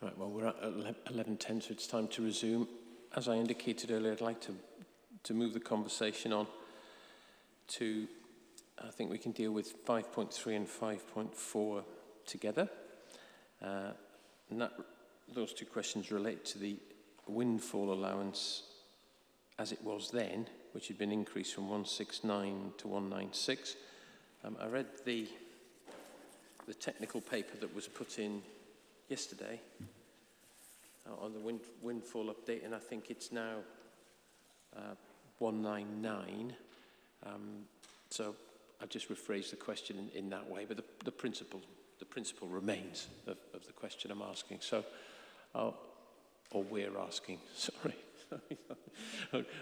Right, well, we're at 11:10, so it's time to resume. As I indicated earlier, I'd like to move the conversation on to, I think we can deal with 5.3 and 5.4 together. And those two questions relate to the windfall allowance as it was then, which had been increased from 169 to 196. I read the technical paper that was put in yesterday on the windfall update, and I think it's now 199. So I'll just rephrase the question in that way, but the principle remains of the question I'm asking. So, or we're asking. Sorry.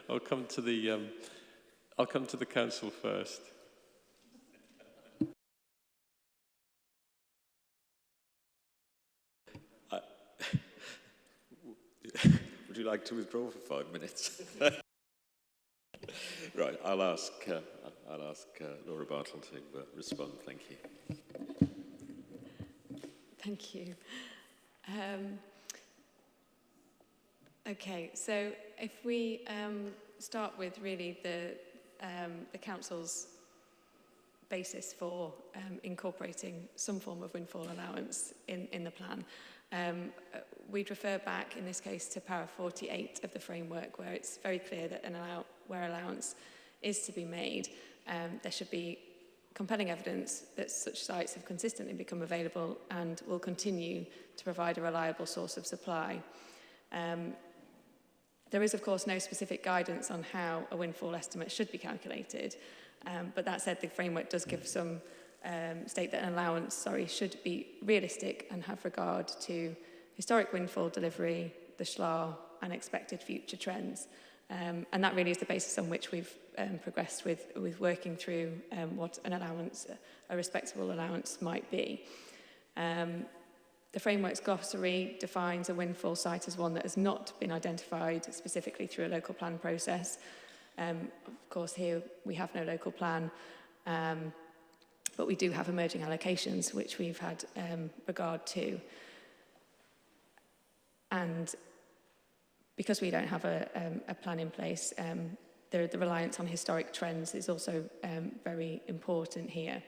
I'll come to the council first. Would you like to withdraw for 5 minutes? Right, I'll ask Laura Bartle to respond. Thank you. Thank you. Okay, so if we start with really the council's basis for incorporating some form of windfall allowance in the plan, we'd refer back in this case to para 48 of the framework, where it's very clear that where allowance is to be made, there should be compelling evidence that such sites have consistently become available and will continue to provide a reliable source of supply. There is, of course, no specific guidance on how a windfall estimate should be calculated, but that said, the framework does give some state that an allowance, should be realistic and have regard to historic windfall delivery, the SLAR, and expected future trends. And that really is the basis on which we've progressed with working through what an allowance, a respectable allowance, might be. The framework's glossary defines a windfall site as one that has not been identified specifically through a local plan process. Of course, here we have no local plan, but we do have emerging allocations, which we've had regard to. And because we don't have a plan in place, the reliance on historic trends is also very important here.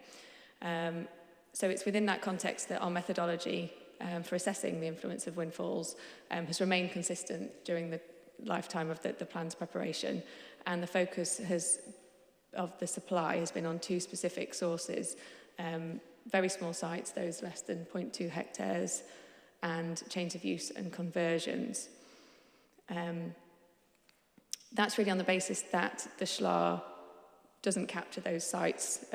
So it's within that context that our methodology for assessing the influence of windfalls has remained consistent during the lifetime of the plan's preparation, and the focus of the supply has been on two specific sources: very small sites, those less than 0.2 hectares, and change of use and conversions. That's really on the basis that the SLAR doesn't capture those sites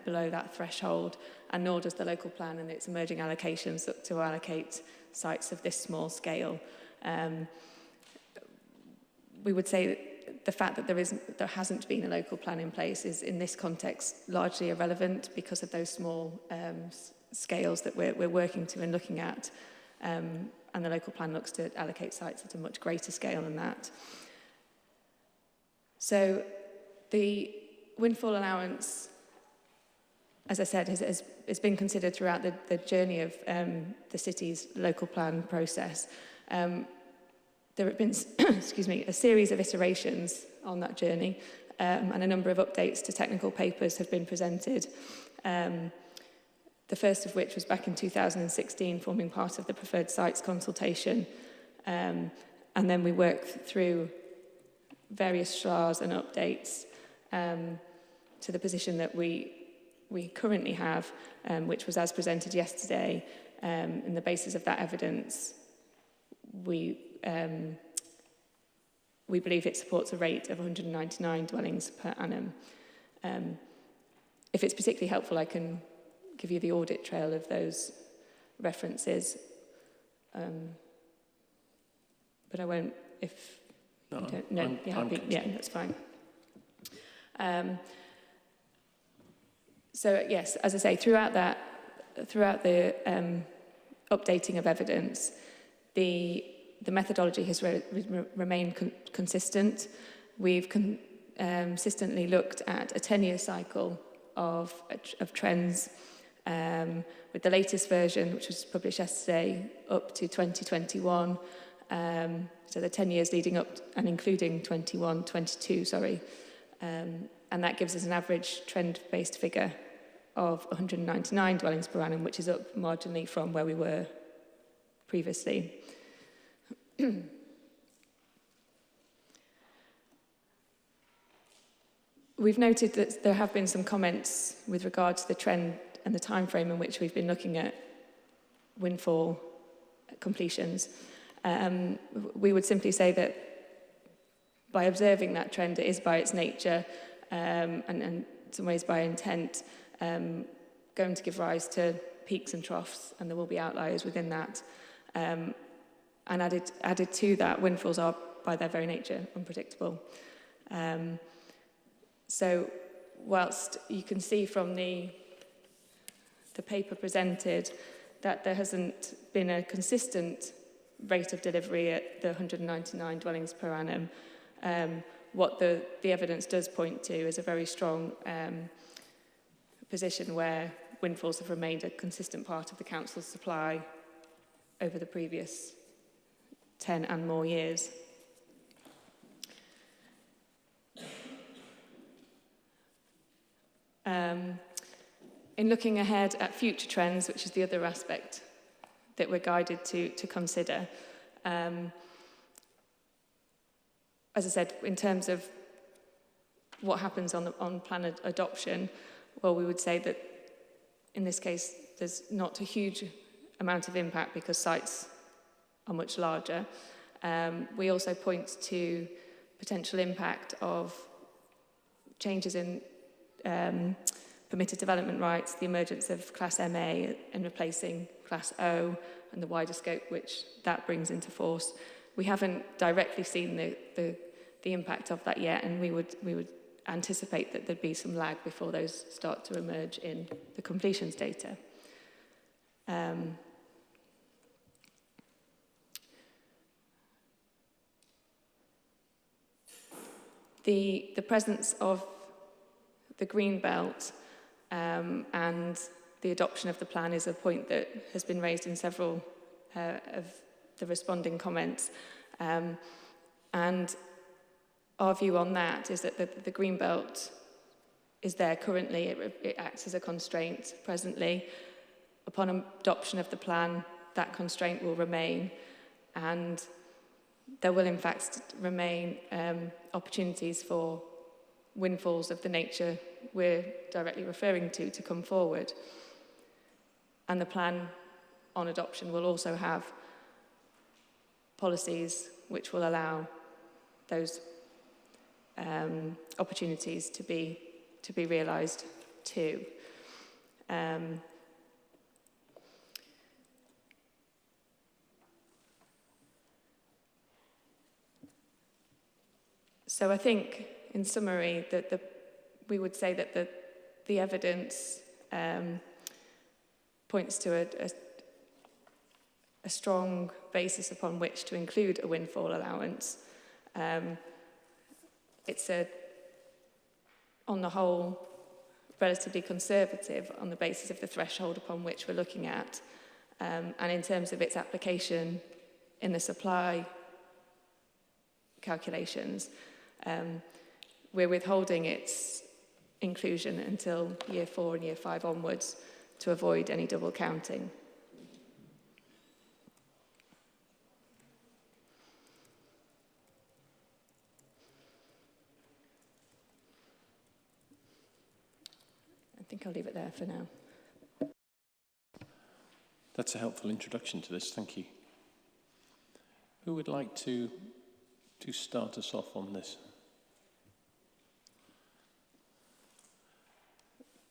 below that threshold, and nor does the local plan and its emerging allocations look to allocate sites of this small scale. We would say that the fact that there hasn't been a local plan in place is, in this context, largely irrelevant because of those small scales that we're working to and looking at. And the local plan looks to allocate sites at a much greater scale than that. So the windfall allowance, as I said, has been considered throughout the journey of the city's local plan process. There have been, a series of iterations on that journey, and a number of updates to technical papers have been presented. The first of which was back in 2016, forming part of the preferred sites consultation. And then we worked through various SLARs and updates to the position that we currently have, which was as presented yesterday. And the basis of that evidence, we believe it supports a rate of 199 dwellings per annum. If it's particularly helpful, I can give you the audit trail of those references, but I won't if you don't know. That's fine. So yes, as I say, throughout the updating of evidence, the methodology has remained consistent. We've consistently looked at a 10-year cycle of trends with the latest version, which was published yesterday, up to 2021. So the 10 years leading up and including 22, sorry. And that gives us an average trend-based figure of 199 dwellings per annum, which is up marginally from where we were previously. We've noted that there have been some comments with regard to the trend and the time frame in which we've been looking at windfall completions. We would simply say that by observing that trend, it is by its nature and in some ways by intent going to give rise to peaks and troughs, and there will be outliers within that. And added to that, windfalls are by their very nature unpredictable. So whilst you can see from the paper presented that there hasn't been a consistent rate of delivery at the 199 dwellings per annum, what the evidence does point to is a very strong position where windfalls have remained a consistent part of the council's supply over the previous 10 and more years. In looking ahead at future trends, which is the other aspect that we're guided to consider, as I said, in terms of what happens on plan adoption, well, we would say that in this case there's not a huge amount of impact because sites are much larger. We also point to potential impact of changes in permitted development rights, the emergence of Class MA and replacing Class O, and the wider scope which that brings into force. We haven't directly seen the impact of that yet, and we would anticipate that there'd be some lag before those start to emerge in the completions data. The presence of the green belt and the adoption of the plan is a point that has been raised in several of the responding comments. And our view on that is that the green belt is there currently. It acts as a constraint presently. Upon adoption of the plan, that constraint will remain, and there will in fact remain opportunities for windfalls of the nature we're directly referring to come forward. And the plan on adoption will also have policies which will allow those opportunities to be realised too. So I think, in summary, that we would say that the evidence points to a strong basis upon which to include a windfall allowance. It's on the whole, relatively conservative on the basis of the threshold upon which we're looking at, and in terms of its application in the supply calculations. We're withholding its inclusion until year 4 and year 5 onwards to avoid any double counting. I think I'll leave it there for now. That's a helpful introduction to this, thank you. Who would like to start us off on this?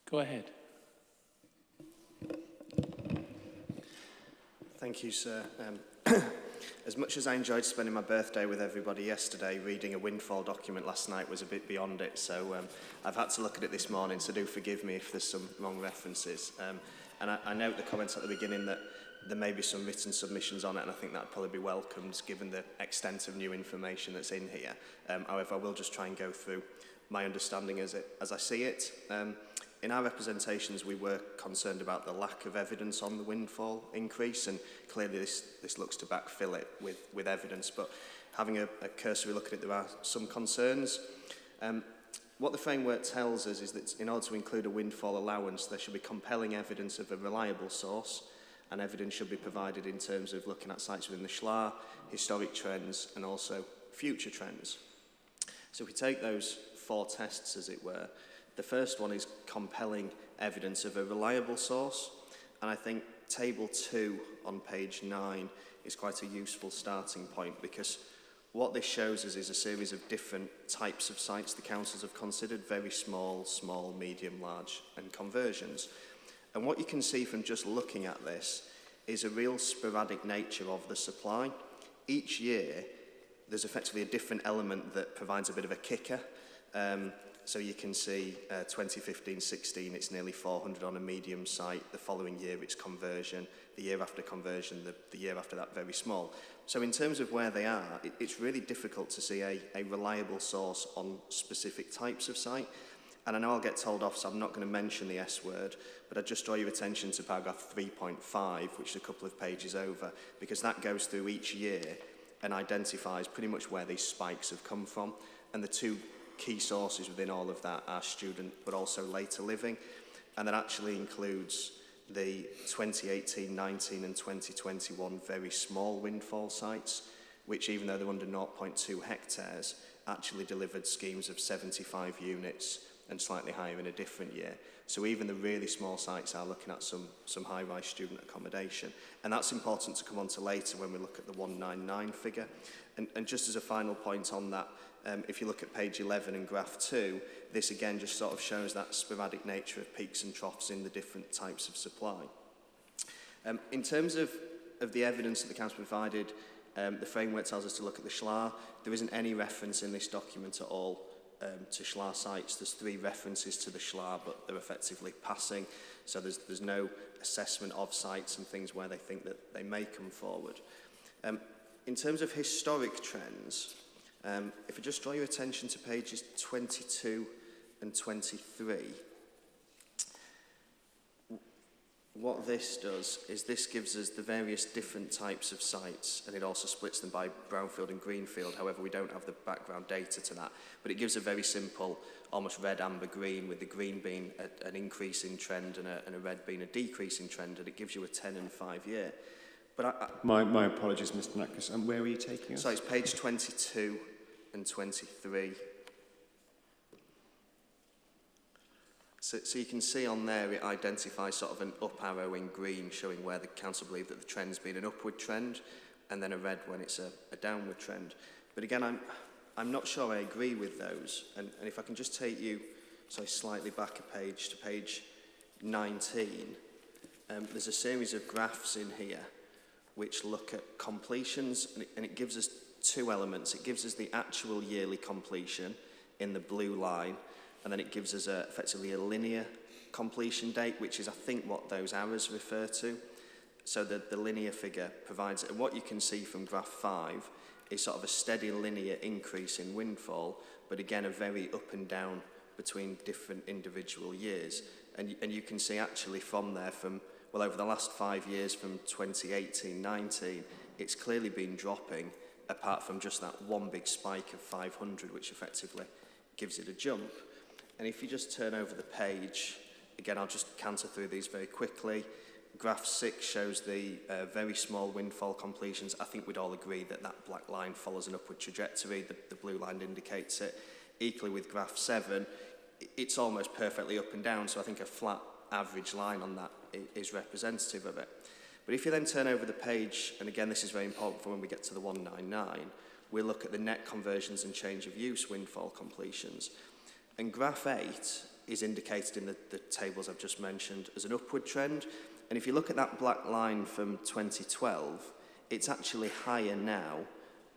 Go ahead. Thank you, sir. As much as I enjoyed spending my birthday with everybody yesterday, reading a windfall document last night was a bit beyond it, so I've had to look at it this morning, so do forgive me if there's some wrong references. And I note the comments at the beginning that there may be some written submissions on it, and I think that would probably be welcomed given the extent of new information that's in here. However, I will just try and go through my understanding as I see it. in our representations, we were concerned about the lack of evidence on the windfall increase, and clearly this looks to backfill it with evidence. But having a cursory look at it, there are some concerns. What the framework tells us is that in order to include a windfall allowance, there should be compelling evidence of a reliable source, and evidence should be provided in terms of looking at sites within the SLA, historic trends, and also future trends. So if we take those 4 tests, as it were, the first one is compelling evidence of a reliable source, and I think table 2 on page 9 is quite a useful starting point, because what this shows us is a series of different types of sites the councils have considered: very small, small, medium, large, and conversions. And what you can see from just looking at this is a real sporadic nature of the supply. Each year, there's effectively a different element that provides a bit of a kicker. So you can see 2015-16, it's nearly 400 on a medium site. The following year, it's conversion. The year after conversion, the year after that, very small. So in terms of where they are, it's really difficult to see a reliable source on specific types of site. And I know I'll get told off, so I'm not going to mention the S word, but I'd just draw your attention to paragraph 3.5, which is a couple of pages over, because that goes through each year and identifies pretty much where these spikes have come from. And the 2 key sources within all of that are student, but also later living. And that actually includes the 2018-19 and 2021 very small windfall sites, which, even though they're under 0.2 hectares, actually delivered schemes of 75 units and slightly higher in a different year. So even the really small sites are looking at some high-rise student accommodation. And that's important to come on to later when we look at the 199 figure. And just as a final point on that, if you look at page 11 and graph 2, this again just sort of shows that sporadic nature of peaks and troughs in the different types of supply. In terms of the evidence that the council provided, the framework tells us to look at the SLA. There isn't any reference in this document at all to SLA sites. There's 3 references to the SLA, but they're effectively passing. So there's no assessment of sites and things where they think that they may come forward. In terms of historic trends, if I just draw your attention to pages 22 and 23, what this does is this gives us the various different types of sites, and it also splits them by brownfield and greenfield. However, we don't have the background data to that, but it gives a very simple, almost red, amber, green, with the green being an increasing trend and a red being a decreasing trend, and it gives you a 10 and 5 year. But My apologies, Mr. Nackis. And where are you taking us? So it's page 22 and 23. So you can see on there it identifies sort of an up arrow in green showing where the council believe that the trend's been an upward trend, and then a red when it's a downward trend. But again, I'm not sure I agree with those. And if I can just take you slightly back a page to page 19, there's a series of graphs in here which look at completions, and it gives us 2 elements. It gives us the actual yearly completion in the blue line, and then it gives us effectively a linear completion date, which is, I think, what those arrows refer to. So the linear figure provides it. And what you can see from graph 5 is sort of a steady linear increase in windfall, but again, a very up and down between different individual years. And you can see actually from there, over the last 5 years, from 2018-19, it's clearly been dropping, apart from just that one big spike of 500, which effectively gives it a jump. And if you just turn over the page, again, I'll just canter through these very quickly. Graph 6 shows the very small windfall completions. I think we'd all agree that that black line follows an upward trajectory. The blue line indicates it. Equally with graph 7, it's almost perfectly up and down, so I think a flat average line on that is representative of it. But if you then turn over the page, and again, this is very important for when we get to the 199, we'll look at the net conversions and change of use windfall completions. And graph 8 is indicated in the tables I've just mentioned as an upward trend. And if you look at that black line from 2012, it's actually higher now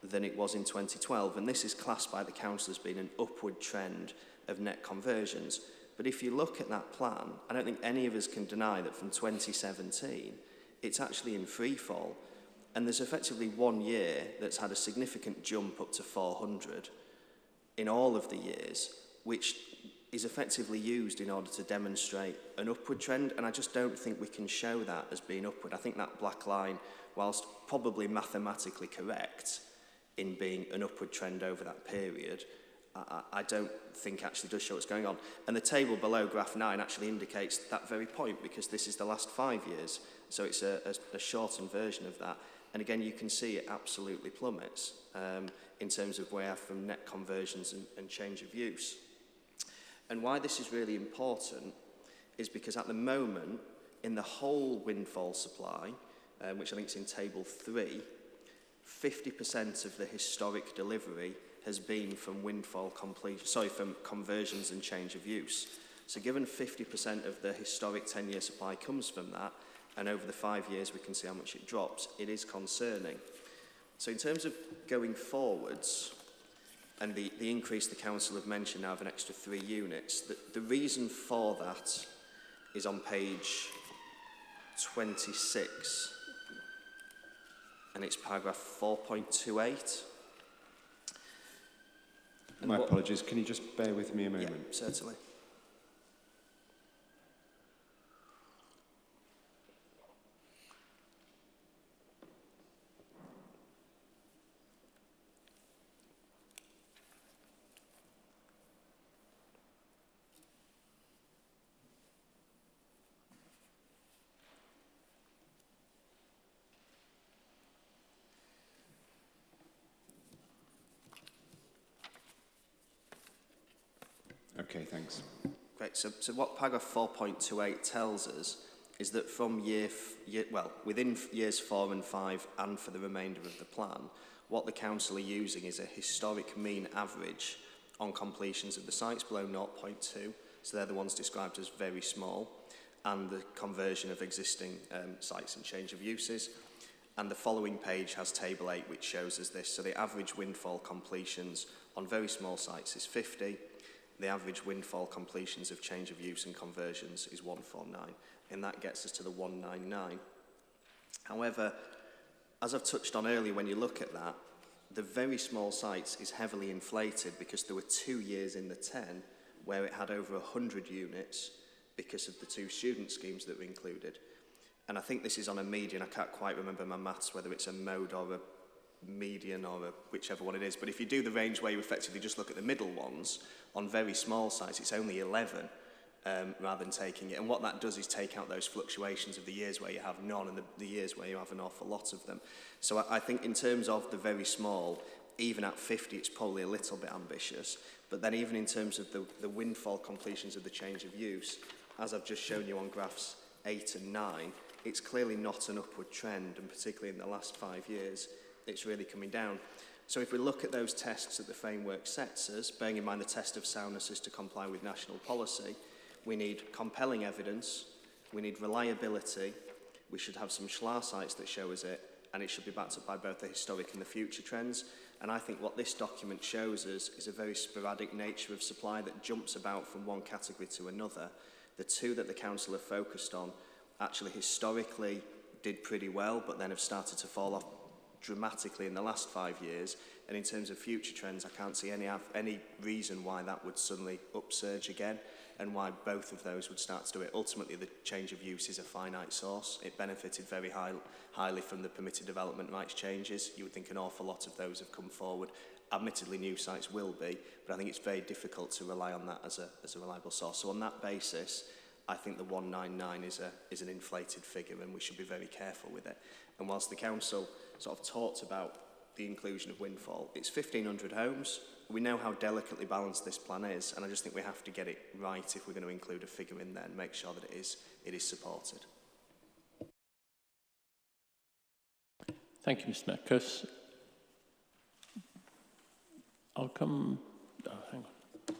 than it was in 2012. And this is classed by the council as being an upward trend of net conversions. But if you look at that plan, I don't think any of us can deny that from 2017, it's actually in free fall. And there's effectively 1 year that's had a significant jump up to 400 in all of the years, which is effectively used in order to demonstrate an upward trend, and I just don't think we can show that as being upward. I think that black line, whilst probably mathematically correct in being an upward trend over that period, I don't think actually does show what's going on. And the table below graph 9 actually indicates that very point, because this is the last 5 years, so it's a shortened version of that. And again, you can see it absolutely plummets in terms of where from net conversions and change of use. And why this is really important is because at the moment, in the whole windfall supply, which I think is in table 3, 50% of the historic delivery has been from from conversions and change of use. So given 50% of the historic 10-year supply comes from that, and over the 5 years we can see how much it drops, it is concerning. So in terms of going forwards, and the increase the council have mentioned now of an extra 3 units, the reason for that is on page 26, and it's paragraph 4.28. My apologies, can you just bear with me a moment? Yeah, certainly. Okay, thanks. Great. So what paragraph 4.28 tells us is that from within years 4 and 5 and for the remainder of the plan, what the council are using is a historic mean average on completions of the sites below 0.2, so they're the ones described as very small, and the conversion of existing sites and change of uses. And the following page has table 8, which shows us this. So the average windfall completions on very small sites is 50. The average windfall completions of change of use and conversions is 149, and that gets us to the 199. However, as I've touched on earlier, when you look at that, the very small sites is heavily inflated because there were 2 years in the 10 where it had over 100 units because of the 2 student schemes that were included. And I think this is on a median. I can't quite remember my maths, whether it's a mode or a median or whichever one it is. But if you do the range where you effectively just look at the middle ones, on very small sites, it's only 11 rather than taking it. And what that does is take out those fluctuations of the years where you have none and the years where you have an awful lot of them. So I think in terms of the very small, even at 50, it's probably a little bit ambitious. But then even in terms of the windfall completions of the change of use, as I've just shown you on graphs 8 and 9, it's clearly not an upward trend, and particularly in the last 5 years, it's really coming down. So if we look at those tests that the framework sets us, bearing in mind the test of soundness is to comply with national policy, we need compelling evidence, we need reliability, we should have some SCHLAR sites that show us it, and it should be backed up by both the historic and the future trends. And I think what this document shows us is a very sporadic nature of supply that jumps about from one category to another. The 2 that the council have focused on actually historically did pretty well, but then have started to fall off dramatically in the last 5 years. And in terms of future trends, I can't see any reason why that would suddenly upsurge again, and why both of those would start to do it. Ultimately, the change of use is a finite source. It benefited very highly from the permitted development rights changes. You would think an awful lot of those have come forward. Admittedly, new sites will be, but I think it's very difficult to rely on that as a reliable source. So on that basis, I think the 199 is an inflated figure, and we should be very careful with it. And whilst the council sort of talked about the inclusion of windfall, it's 1,500 homes. We know how delicately balanced this plan is, and I just think we have to get it right if we're going to include a figure in there and make sure that it is supported. Thank you, Mr. Nackers. I'll come... Oh, hang on.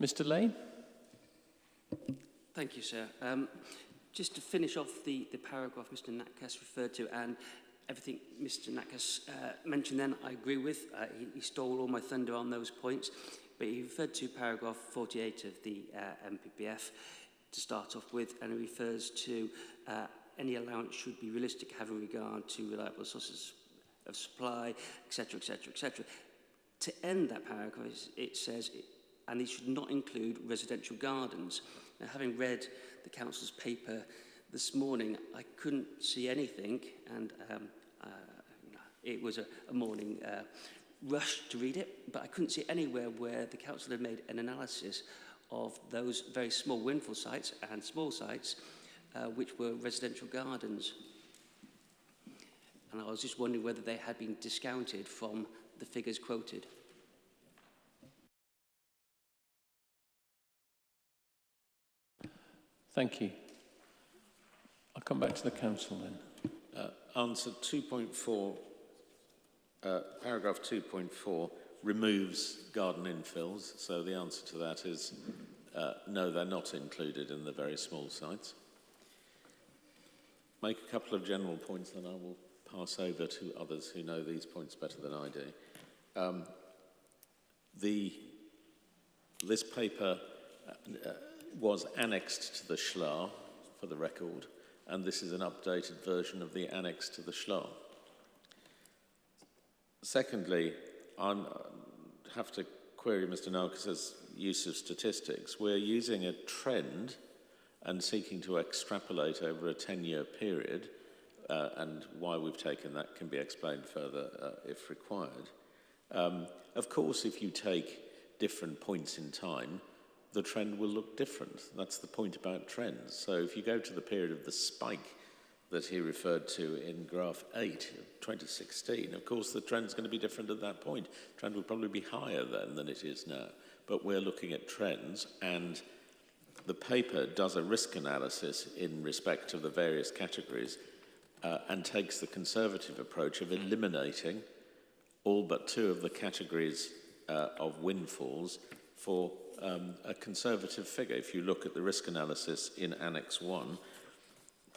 Mr. Lane? Thank you, sir. Just to finish off the paragraph Mr. Nackers referred to, and everything Mr. Nackers mentioned then, I agree with. He stole all my thunder on those points, but he referred to paragraph 48 of the MPPF to start off with, and it refers to any allowance should be realistic, having regard to reliable sources of supply, etc., etc., etc. To end that paragraph, it says and these should not include residential gardens. Now, having read the council's paper this morning, I couldn't see anything, and it was a morning rush to read it, but I couldn't see anywhere where the council had made an analysis of those very small windfall sites and small sites which were residential gardens. And I was just wondering whether they had been discounted from the figures quoted. Thank you. I'll come back to the council then. Answer 2.4, paragraph 2.4 removes garden infills, so the answer to that is no, they're not included in the very small sites. Make a couple of general points, then I will pass over to others who know these points better than I do. This paper was annexed to the SHLA, for the record, and this is an updated version of the annex to the SHLA. Secondly, I have to query Mr. Narcis's use of statistics. We're using a trend and seeking to extrapolate over a 10-year period, and why we've taken that can be explained further if required. Of course, if you take different points in time, the trend will look different. That's the point about trends. So if you go to the period of the spike that he referred to in graph 8, 2016, of course the trend's going to be different at that point. The trend will probably be higher then than it is now. But we're looking at trends, and the paper does a risk analysis in respect of the various categories and takes the conservative approach of eliminating all but 2 of the categories of windfalls for a conservative figure. If you look at the risk analysis in Annex 1,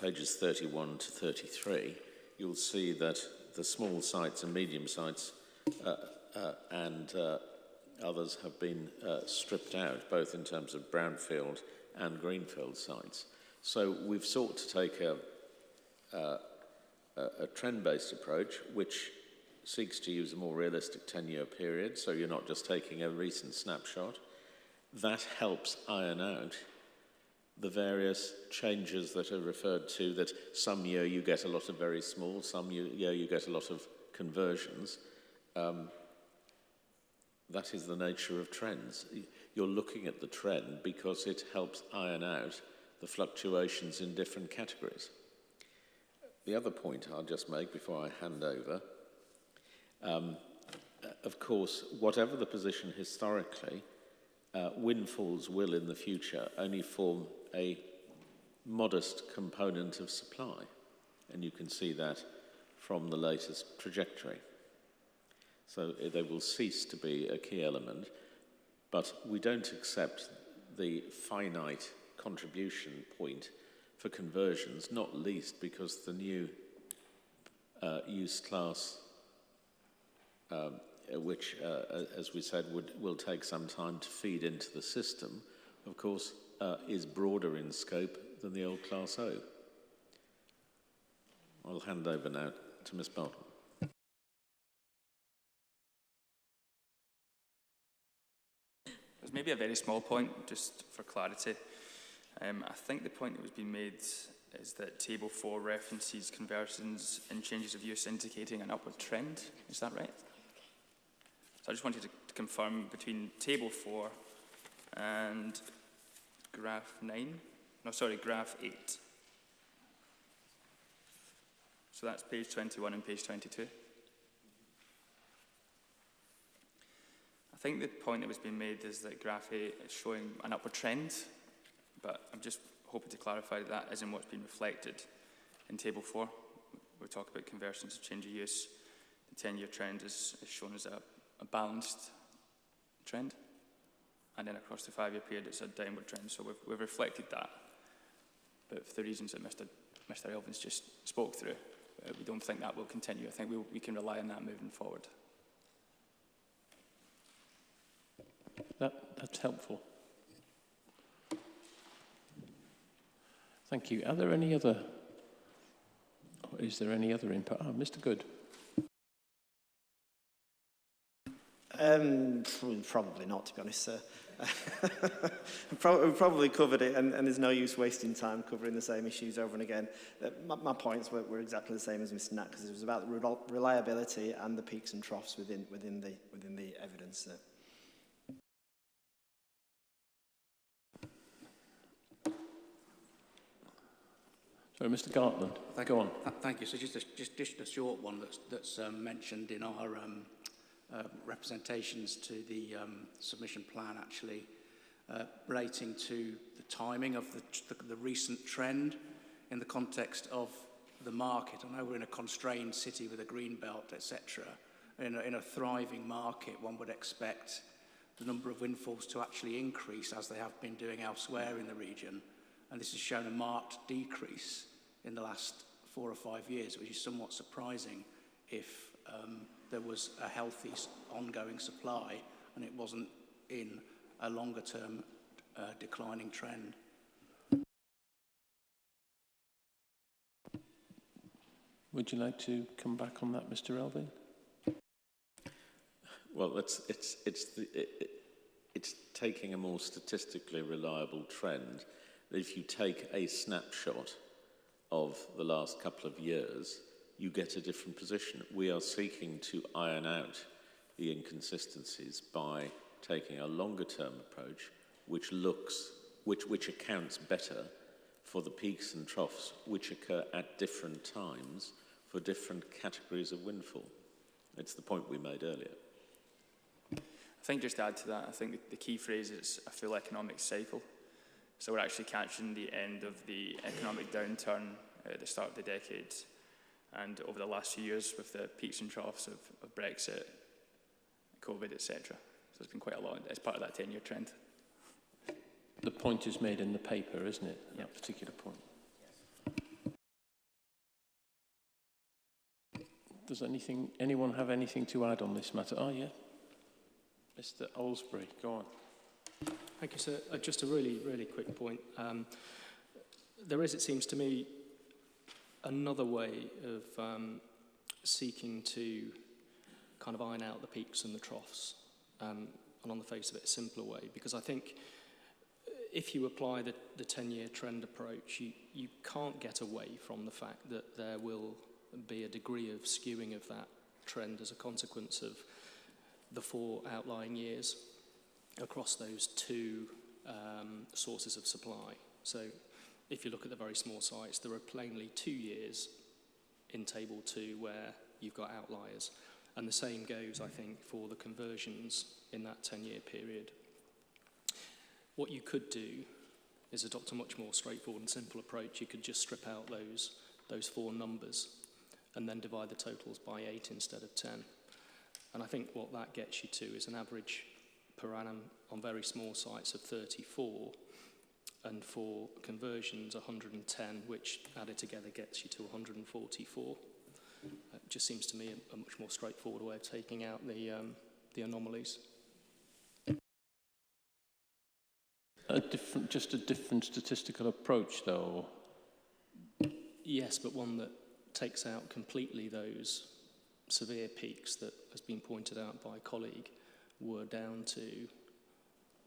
pages 31 to 33, you'll see that the small sites and medium sites and others have been stripped out, both in terms of brownfield and greenfield sites. So we've sought to take a trend-based approach which seeks to use a more realistic 10-year period, so you're not just taking a recent snapshot. That helps iron out the various changes that are referred to, that some year you get a lot of very small, some year you get a lot of conversions. That is the nature of trends. You're looking at the trend because it helps iron out the fluctuations in different categories. The other point I'll just make before I hand over, of course, whatever the position historically, windfalls will in the future only form a modest component of supply, and you can see that from the latest trajectory. So they will cease to be a key element, but we don't accept the finite contribution point for conversions, not least because the new use class, which, as we said, will take some time to feed into the system, of course, is broader in scope than the old Class O. I'll hand over now to Ms. Barton. There's maybe a very small point, just for clarity. I think the point that was being made is that Table 4 references conversions and changes of use indicating an upward trend. Is that right? So I just wanted to confirm between Table 4 and Graph 8. So that's page 21 and page 22. I think the point that was being made is that Graph 8 is showing an upward trend, but I'm just hoping to clarify that isn't what's been reflected in Table 4. We talk about conversions and change of use. The 10-year trend is shown as a balanced trend, and then across the 5-year period it's a downward trend. So we've reflected that, but for the reasons that Mr. Elvins just spoke through, we don't think that will continue. I think we can rely on that moving forward. That's helpful. Thank you. Are there any other, or is there any other input? Mr. Good. Probably not, to be honest, sir. We've probably covered it, and there's no use wasting time covering the same issues over and again. My points were exactly the same as Mr. Knack, because it was about the reliability and the peaks and troughs within the evidence. Sorry, Mr. Gartland, go on. Thank you. So just a short one that's mentioned in our representations to the submission plan, actually, relating to the timing of the recent trend in the context of the market. I know we're in a constrained city with a green belt, etc. In a thriving market, one would expect the number of windfalls to actually increase, as they have been doing elsewhere in the region. And this has shown a marked decrease in the last 4 or 5 years, which is somewhat surprising if there was a healthy ongoing supply and it wasn't in a longer term declining trend. Would you like to come back on that, Mr. Elvin? Well, it's taking a more statistically reliable trend. If you take a snapshot of the last couple of years, you get a different position. We are seeking to iron out the inconsistencies by taking a longer-term approach, which accounts better for the peaks and troughs which occur at different times for different categories of windfall. It's the point we made earlier. I think just to add to that, I think the key phrase is a full economic cycle. So we're actually catching the end of the economic downturn at the start of the decade, and over the last few years with the peaks and troughs of Brexit, COVID, etc. So there's been quite a lot as part of that 10-year trend. The point is made in the paper, isn't it? Yeah. That particular point. Does anyone have anything to add on this matter? Oh, yeah. Mr. Olsbury, go on. Thank you, sir. Just a really, really quick point. There is, it seems to me, another way of seeking to kind of iron out the peaks and the troughs, and on the face of it, a simpler way. Because I think if you apply the 10-year trend approach, you can't get away from the fact that there will be a degree of skewing of that trend as a consequence of the 4 outlying years across those 2 sources of supply. So if you look at the very small sites, there are plainly 2 years in Table 2 where you've got outliers. And the same goes, I think, for the conversions in that 10-year period. What you could do is adopt a much more straightforward and simple approach. You could just strip out those 4 numbers and then divide the totals by 8 instead of 10. And I think what that gets you to is an average per annum on very small sites of 34, and for conversions 110, which added together gets you to 144. It just seems to me a much more straightforward way of taking out the anomalies. Just a different statistical approach, though? Yes, but one that takes out completely those severe peaks that has been pointed out by a colleague were down to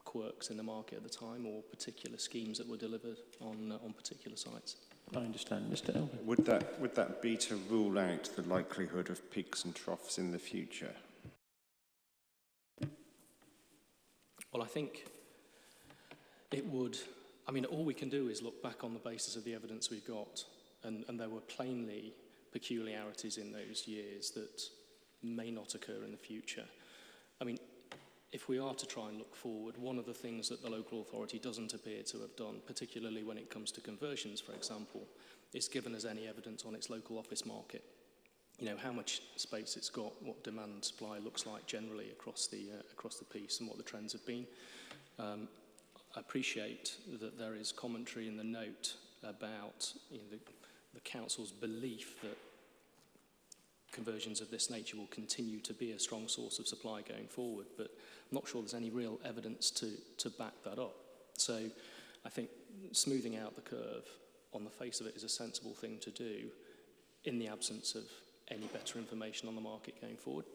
quirks in the market at the time or particular schemes that were delivered on particular sites. I understand. Mr. Elvin. Would that be to rule out the likelihood of peaks and troughs in the future? Well, I think it would. I mean, all we can do is look back on the basis of the evidence we've got, and there were plainly peculiarities in those years that may not occur in the future. I mean, if we are to try and look forward, one of the things that the local authority doesn't appear to have done, particularly when it comes to conversions, for example, is given us any evidence on its local office market. You know, how much space it's got, what demand and supply looks like generally across the piece, and what the trends have been. I appreciate that there is commentary in the note about the council's belief that conversions of this nature will continue to be a strong source of supply going forward, but I'm not sure there's any real evidence to back that up. So I think smoothing out the curve on the face of it is a sensible thing to do in the absence of any better information on the market going forward.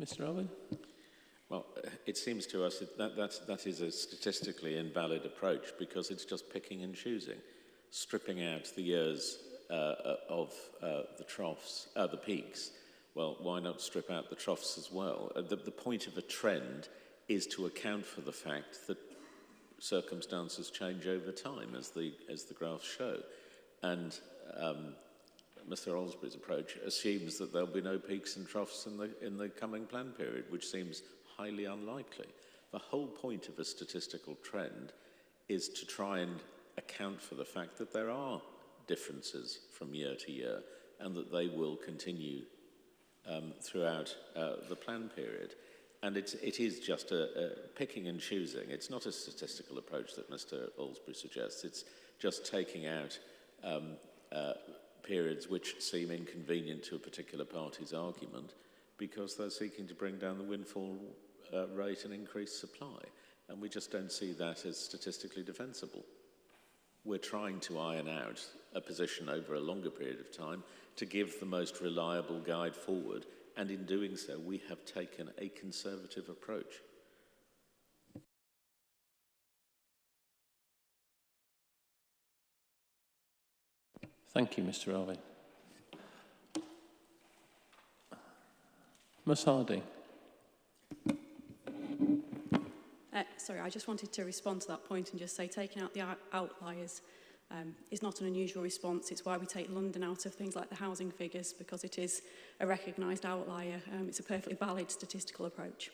Mr. Alvin? Well, it seems to us that is a statistically invalid approach because it's just picking and choosing, stripping out the years of the troughs, the peaks. Well, why not strip out the troughs as well? The point of a trend is to account for the fact that circumstances change over time, as the graphs show. And Mr. Olsbury's approach assumes that there'll be no peaks and troughs in the coming plan period, which seems highly unlikely. The whole point of a statistical trend is to try and account for the fact that there are differences from year to year and that they will continue throughout the plan period. And it is just a picking and choosing. It's not a statistical approach that Mr. Olsbury suggests. It's just taking out periods which seem inconvenient to a particular party's argument because they're seeking to bring down the windfall rate and increase supply. And we just don't see that as statistically defensible. We're trying to iron out a position over a longer period of time to give the most reliable guide forward, and in doing so, we have taken a conservative approach. Thank you, Mr. Alvin. Ms. Harding. Sorry, I just wanted to respond to that point and just say taking out the outliers is not an unusual response. It's why we take London out of things like the housing figures, because it is a recognised outlier. It's a perfectly valid statistical approach.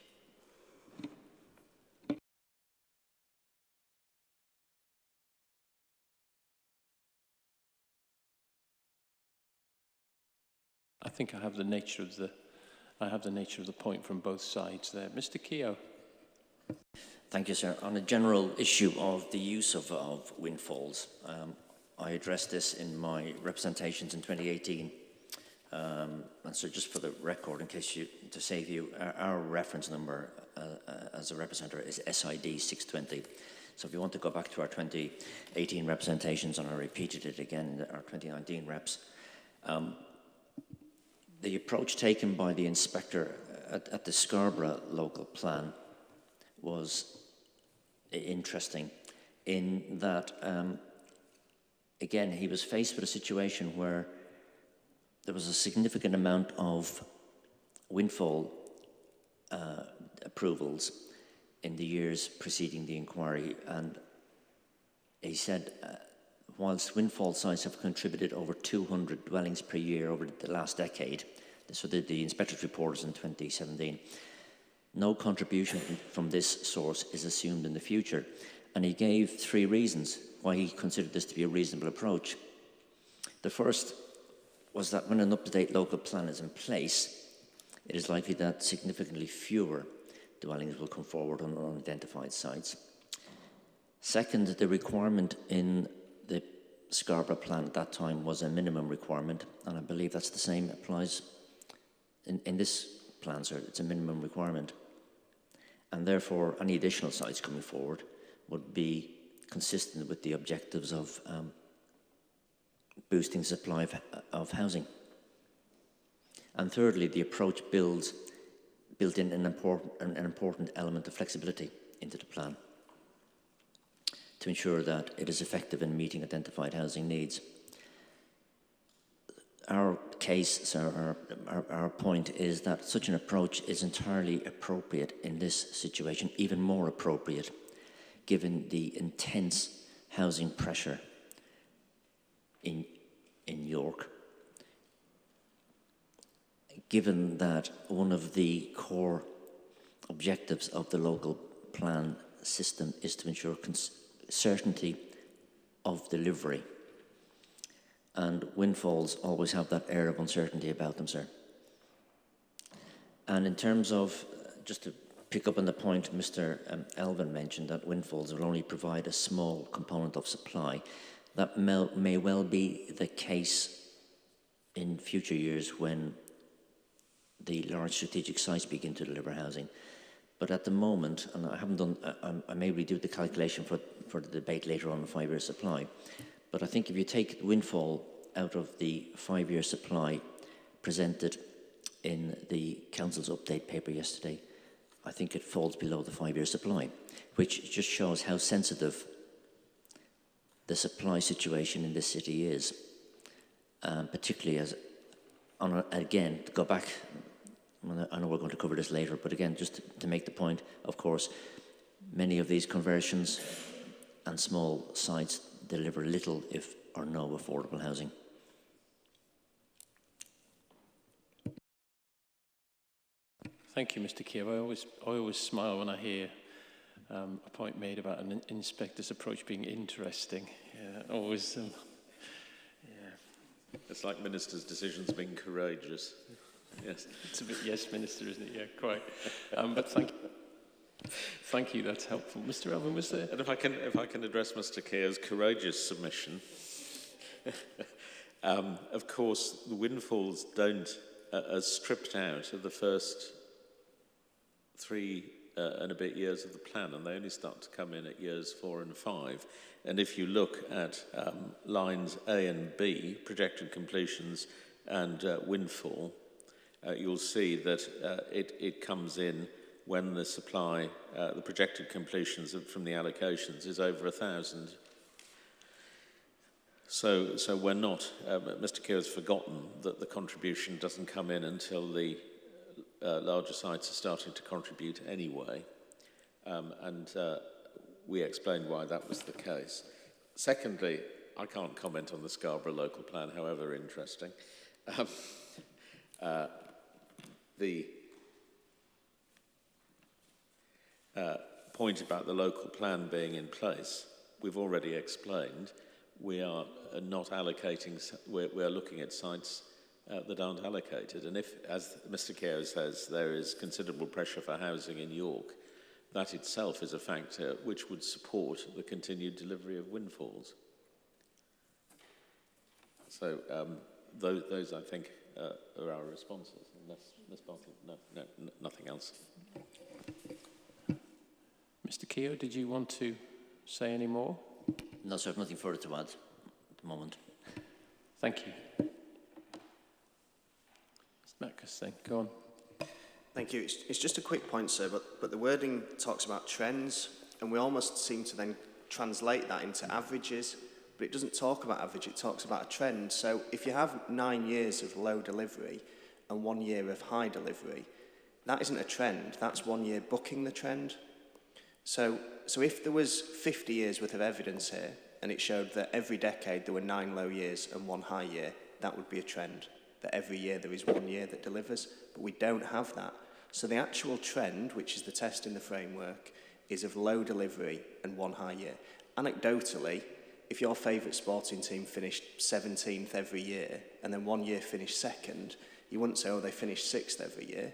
I think I have the nature of the point from both sides there. Mr. Keogh. Thank you, sir. On a general issue of the use of windfalls, I addressed this in my representations in 2018. And so just for the record, in case to save you, our reference number as a representative is SID 620. So if you want to go back to our 2018 representations, and I repeated it again in our 2019 reps, the approach taken by the inspector at the Scarborough local plan was interesting in that, again, he was faced with a situation where there was a significant amount of windfall approvals in the years preceding the inquiry, and he said, whilst windfall sites have contributed over 200 dwellings per year over the last decade, so the inspector's report is in 2017, no contribution from this source is assumed in the future. And he gave 3 reasons why he considered this to be a reasonable approach. The first was that when an up-to-date local plan is in place, it is likely that significantly fewer dwellings will come forward on unidentified sites. Second, the requirement in the Scarborough plan at that time was a minimum requirement, and I believe that's the same applies in this plan, sir. It's a minimum requirement. And therefore, any additional sites coming forward would be consistent with the objectives of boosting supply of housing. And thirdly, the approach built in an important element of flexibility into the plan to ensure that it is effective in meeting identified housing needs. Our case, sir, our point is that such an approach is entirely appropriate in this situation, even more appropriate given the intense housing pressure in York, given that one of the core objectives of the local plan system is to ensure certainty of delivery. And windfalls always have that air of uncertainty about them, sir. And in terms of, just to pick up on the point Mr. Elvin mentioned, that windfalls will only provide a small component of supply, that may well be the case in future years when the large strategic sites begin to deliver housing. But at the moment, and I haven't done, I may redo the calculation for the debate later on the 5-year supply, but I think if you take windfall out of the 5-year supply presented in the Council's update paper yesterday, I think it falls below the 5-year supply, which just shows how sensitive the supply situation in this city is, particularly as, again, to go back, I know we're going to cover this later, but again, just to make the point, of course, many of these conversions and small sites deliver little, if or no, affordable housing. Thank you, Mr. Keogh. I always smile when I hear a point made about an inspector's approach being interesting. Yeah, always. Yeah. It's like ministers' decisions being courageous. Yes. It's a bit yes, Minister, isn't it? Yeah, quite. But thank you. That's helpful, Mr. Elvin. Was there? And if I can address Mr. Keogh's courageous submission, of course, the windfalls are stripped out of the first 3 and a bit years of the plan, and they only start to come in at years 4 and 5. And if you look at lines A and B, projected completions and windfall, you'll see that it comes in when the supply, the projected completions from the allocations is over 1,000. So we're not, Mr. Keogh's forgotten that the contribution doesn't come in until the larger sites are starting to contribute anyway. And we explained why that was the case. Secondly, I can't comment on the Scarborough local plan, however interesting. The point about the local plan being in place, we've already explained. We are not allocating, we're looking at sites that aren't allocated. And if, as Mr. Keogh says, there is considerable pressure for housing in York, that itself is a factor which would support the continued delivery of windfalls. So those, I think, are our responses. Unless, Ms. Bartlett, no, nothing else. Mr. Keogh, did you want to say any more? No, sir, I have nothing further to add at the moment. Thank you. Mr. Matcus, then, go on. Thank you. It's just a quick point, sir, but the wording talks about trends, and we almost seem to then translate that into averages, but it doesn't talk about average, it talks about a trend. So if you have 9 years of low delivery and 1 year of high delivery, that isn't a trend, that's 1 year bucking the trend. So if there was 50 years worth of evidence here, and it showed that every decade there were 9 low years and 1 high year, that would be a trend, that every year there is 1 year that delivers, but we don't have that. So the actual trend, which is the test in the framework, is of low delivery and 1 high year. Anecdotally, if your favourite sporting team finished 17th every year, and then 1 year finished second, you wouldn't say, oh, they finished 6th every year.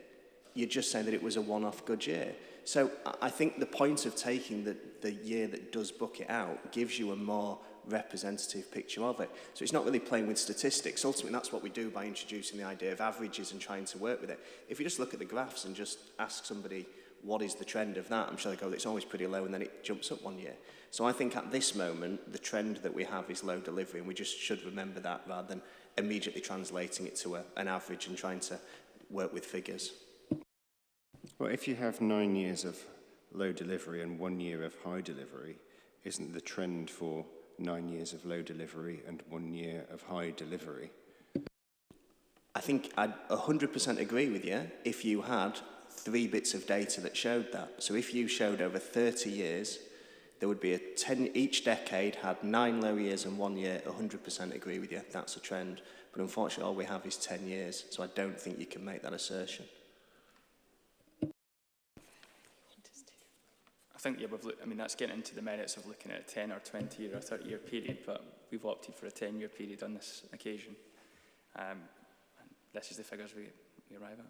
You're just saying that it was a one-off good year. So I think the point of taking the year that does book it out gives you a more representative picture of it. So it's not really playing with statistics. Ultimately, that's what we do by introducing the idea of averages and trying to work with it. If you just look at the graphs and just ask somebody, what is the trend of that? I'm sure they go, it's always pretty low, and then it jumps up 1 year. So I think at this moment, the trend that we have is low delivery, and we just should remember that rather than immediately translating it to an average and trying to work with figures. Well, if you have 9 years of low delivery and 1 year of high delivery, isn't the trend for 9 years of low delivery and 1 year of high delivery? I think I'd 100% agree with you if you had 3 bits of data that showed that. So if you showed over 30 years, there would be a 10, each decade had 9 low years and 1 year, 100% agree with you, that's a trend. But unfortunately, all we have is 10 years, so I don't think you can make that assertion. I think, yeah, that's getting into the merits of looking at a 10 or 20 year or 30 year period, but we've opted for a 10-year period on this occasion. And this is the figures we arrive at.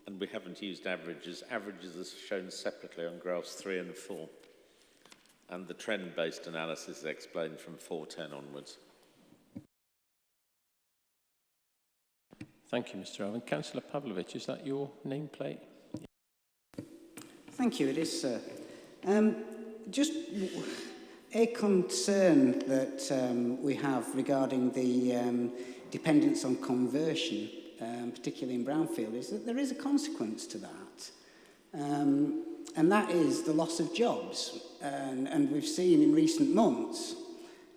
And we haven't used averages. Averages are shown separately on graphs 3 and 4. And the trend-based analysis is explained from 410 onwards. Thank you, Mr. Elvin. Councillor Pavlovich, is that your nameplate? Thank you, it is, sir. Just a concern that we have regarding the dependence on conversion particularly in brownfield, is that there is a consequence to that. And that is the loss of jobs. And we've seen in recent months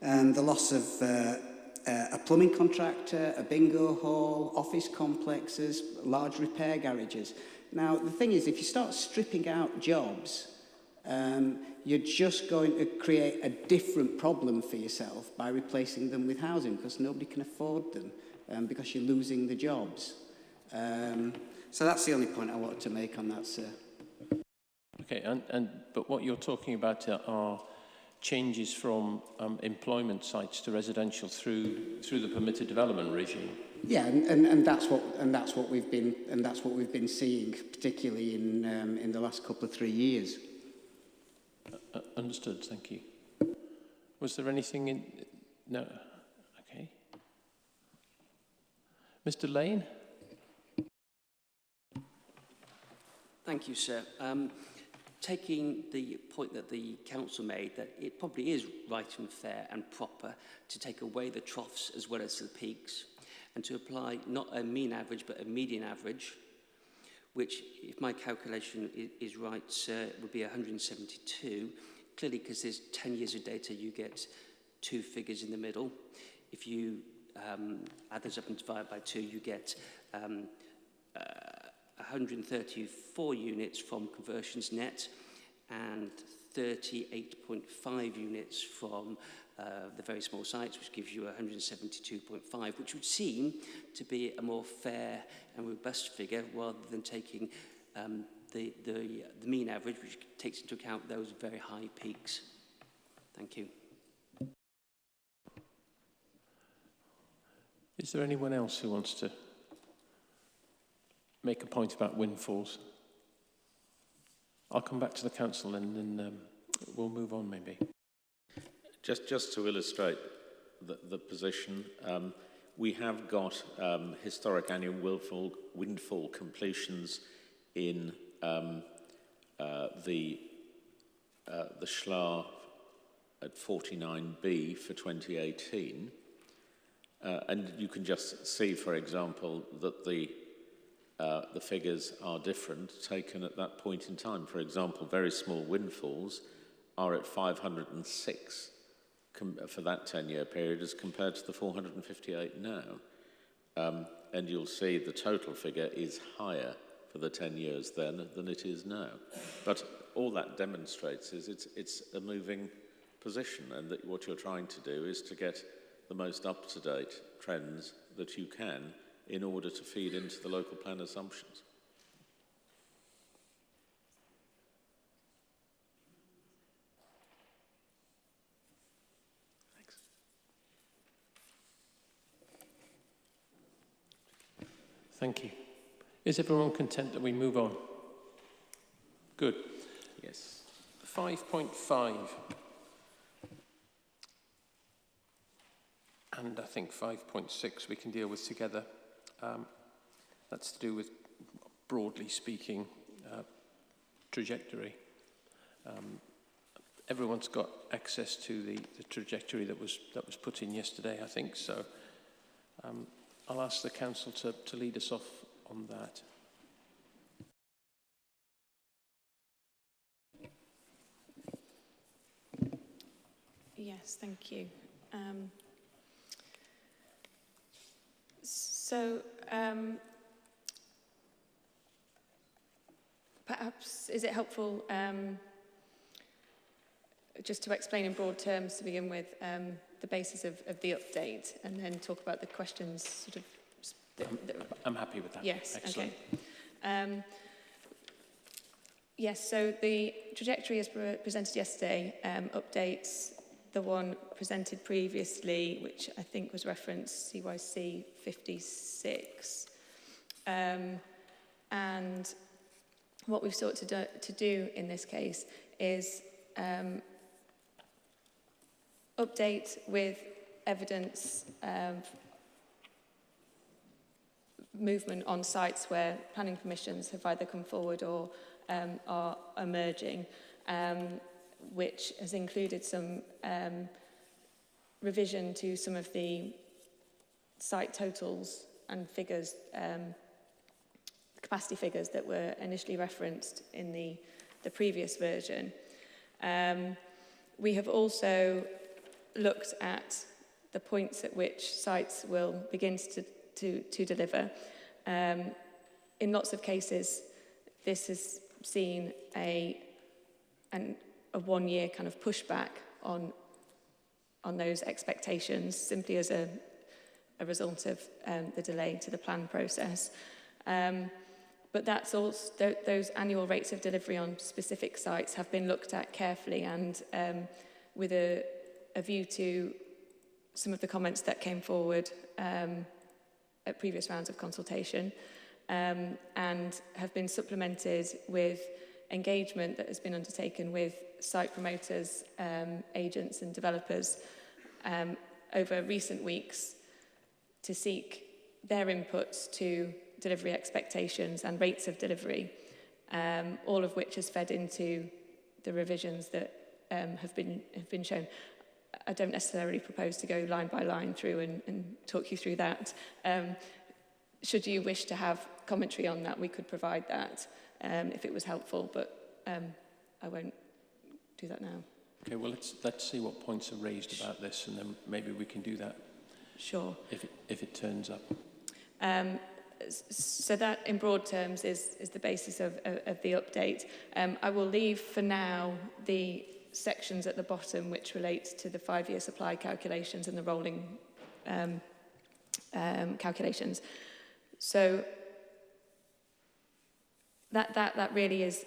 the loss of a plumbing contractor, a bingo hall, office complexes, large repair garages. Now, the thing is, if you start stripping out jobs, you're just going to create a different problem for yourself by replacing them with housing, because nobody can afford them, because you're losing the jobs. So that's the only point I wanted to make on that, sir. Okay, but what you're talking about are changes from employment sites to residential through the permitted development regime. Yeah, and that's what we've been seeing, particularly in the last couple of 3 years. Understood. Thank you. Was there anything in? No. Okay. Mr. Lane. Thank you, sir. Taking the point that the council made, that it probably is right and fair and proper to take away the troughs as well as the peaks, and to apply not a mean average but a median average, which, if my calculation is right, sir, would be 172. Clearly, because there's 10 years of data, you get two figures in the middle. If you add those up and divide by 2, you get 134 units from conversions net and 38.5 units from the very small sites, which gives you 172.5, which would seem to be a more fair and robust figure rather than taking the mean average, which takes into account those very high peaks. Thank you. Is there anyone else who wants to make a point about windfalls? I'll come back to the council and then we'll move on maybe. Just to illustrate the position, we have got historic annual windfall completions in the SHLA at 49B for 2018. And you can just see, for example, that the figures are different taken at that point in time. For example, very small windfalls are at 506 for that 10-year period as compared to the 458 now. And you'll see the total figure is higher for the 10 years then than it is now. But all that demonstrates is it's a moving position, and that what you're trying to do is to get the most up-to-date trends that you can in order to feed into the local plan assumptions. Thanks. Thank you. Is everyone content that we move on? Good. Yes. 5.5. And I think 5.6 we can deal with together. That's to do with, broadly speaking, trajectory. Everyone's got access to the trajectory that was put in yesterday, I think. So I'll ask the council to lead us off on that. Yes, thank you. So perhaps is it helpful just to explain in broad terms to begin with the basis of the update, and then talk about the questions sort of... I'm happy with that. Yes, excellent. Okay. Yes, so the trajectory as presented yesterday updates the one presented previously, which I think was referenced CYC 56. And what we've sought to do in this case is update with evidence of movement on sites where planning permissions have either come forward or are emerging, which has included some revision to some of the site totals and figures, capacity figures that were initially referenced in the previous version. We have also looked at the points at which sites will begin to deliver. In lots of cases, this has seen a 1 year kind of pushback on those expectations, simply as a result of the delay to the plan process. But that's also, those annual rates of delivery on specific sites have been looked at carefully and with a view to some of the comments that came forward at previous rounds of consultation, and have been supplemented with engagement that has been undertaken with site promoters, agents and developers over recent weeks to seek their inputs to delivery expectations and rates of delivery, all of which has fed into the revisions that have been shown. I don't necessarily propose to go line by line through and talk you through that. Should you wish to have commentary on that, we could provide that if it was helpful, but I won't do that now. Okay, well, let's see what points are raised about this, and then maybe we can do that. Sure. If it turns up. So that, in broad terms, is the basis of the update. I will leave for now the sections at the bottom which relate to the 5-year supply calculations and the rolling calculations. So that really is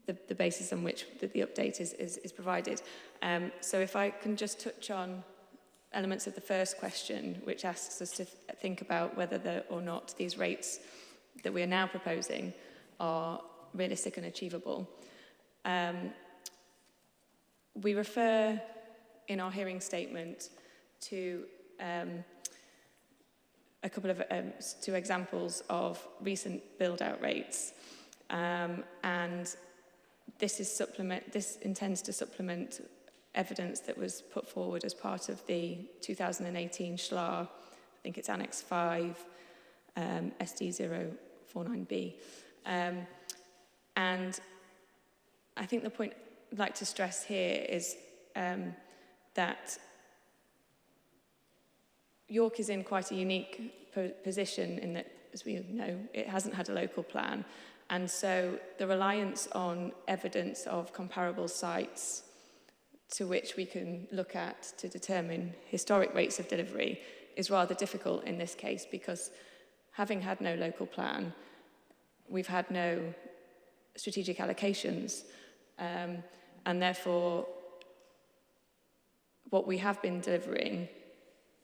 the basis on which the update is provided. So if I can just touch on elements of the first question, which asks us to think about whether or not these rates that we are now proposing are realistic and achievable. We refer in our hearing statement to a couple of two examples of recent build-out rates, and this intends to supplement evidence that was put forward as part of the 2018 SHLA, I think it's Annex 5, SD049B. And I think the point I'd like to stress here is that York is in quite a unique position in that, as we know, it hasn't had a local plan. And so the reliance on evidence of comparable sites to which we can look at to determine historic rates of delivery is rather difficult in this case, because having had no local plan, we've had no strategic allocations, and therefore what we have been delivering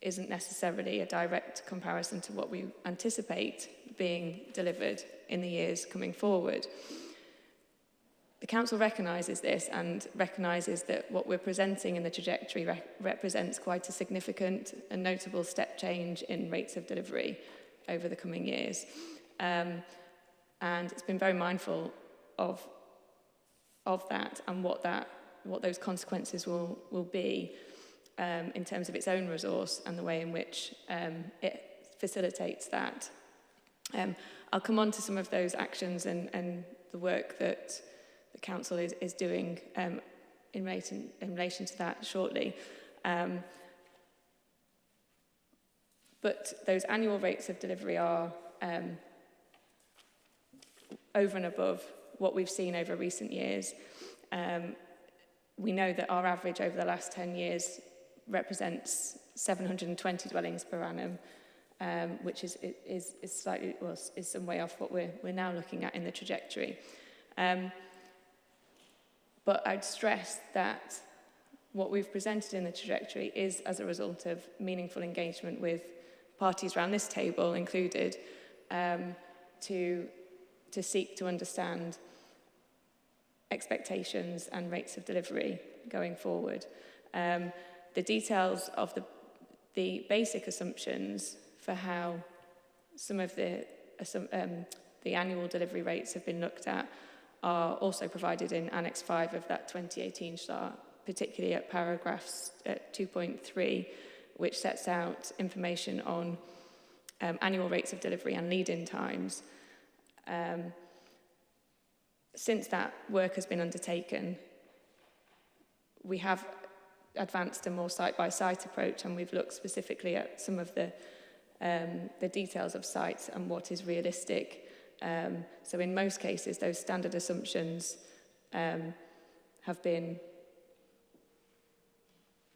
isn't necessarily a direct comparison to what we anticipate being delivered in the years coming forward. The Council recognises this and recognises that what we're presenting in the trajectory represents quite a significant and notable step change in rates of delivery over the coming years. And it's been very mindful of that and what those consequences will be in terms of its own resource and the way in which it facilitates that. I'll come on to some of those actions and the work that the Council is doing in relation to that shortly. But those annual rates of delivery are over and above what we've seen over recent years. We know that our average over the last 10 years represents 720 dwellings per annum, which is slightly, well, is some way off what we're now looking at in the trajectory. But I'd stress that what we've presented in the trajectory is as a result of meaningful engagement with parties around this table included, to seek to understand expectations and rates of delivery going forward. The details of the basic assumptions for how some of the annual delivery rates have been looked at are also provided in Annex 5 of that 2018 SHLA, particularly at paragraphs 2.3, which sets out information on annual rates of delivery and lead-in times. Since that work has been undertaken, we have advanced a more site-by-site approach, and we've looked specifically at some of the details of sites and what is realistic. So in most cases, those standard assumptions have been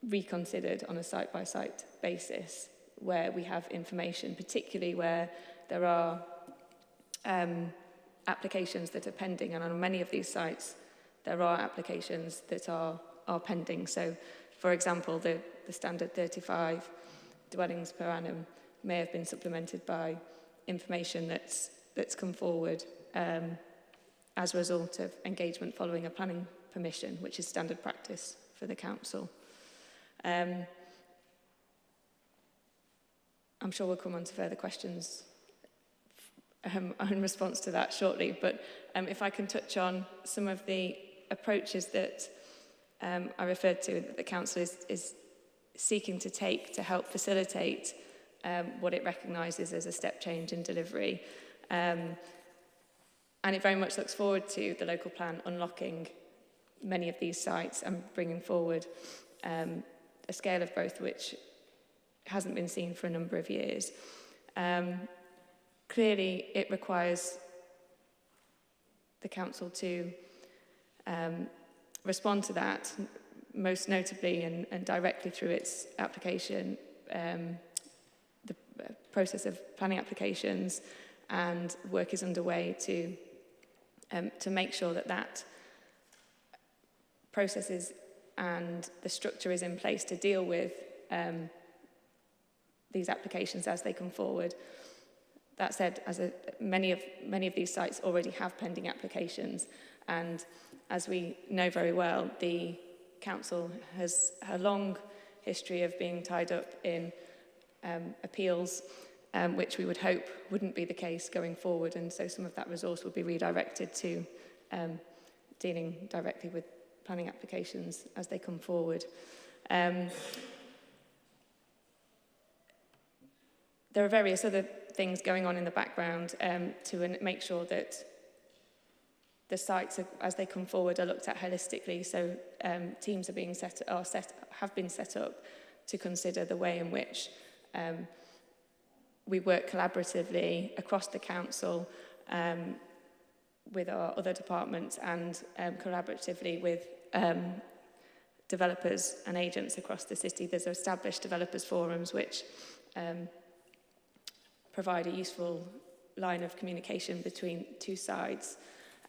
reconsidered on a site-by-site basis where we have information, particularly where there are applications that are pending, and on many of these sites there are applications that are pending. So, for example, the standard 35 dwellings per annum may have been supplemented by information that's come forward as a result of engagement following a planning permission, which is standard practice for the council. I'm sure we'll come on to further questions in response to that shortly, but if I can touch on some of the approaches that I referred to that the council is seeking to take to help facilitate what it recognises as a step change in delivery. And it very much looks forward to the local plan unlocking many of these sites and bringing forward a scale of growth which hasn't been seen for a number of years. Clearly, it requires the council to respond to that, most notably and directly through its application, the process of planning applications, and work is underway to make sure that processes and the structure is in place to deal with these applications as they come forward. That said, many of these sites already have pending applications, and as we know very well, the council has a long history of being tied up in appeals, which we would hope wouldn't be the case going forward, and so some of that resource would be redirected to dealing directly with planning applications as they come forward. There are various other things going on in the background to make sure that the sites, as they come forward, are looked at holistically. So teams have been set up to consider the way in which we work collaboratively across the council with our other departments and collaboratively with developers and agents across the city. There's established developers forums which provide a useful line of communication between two sides.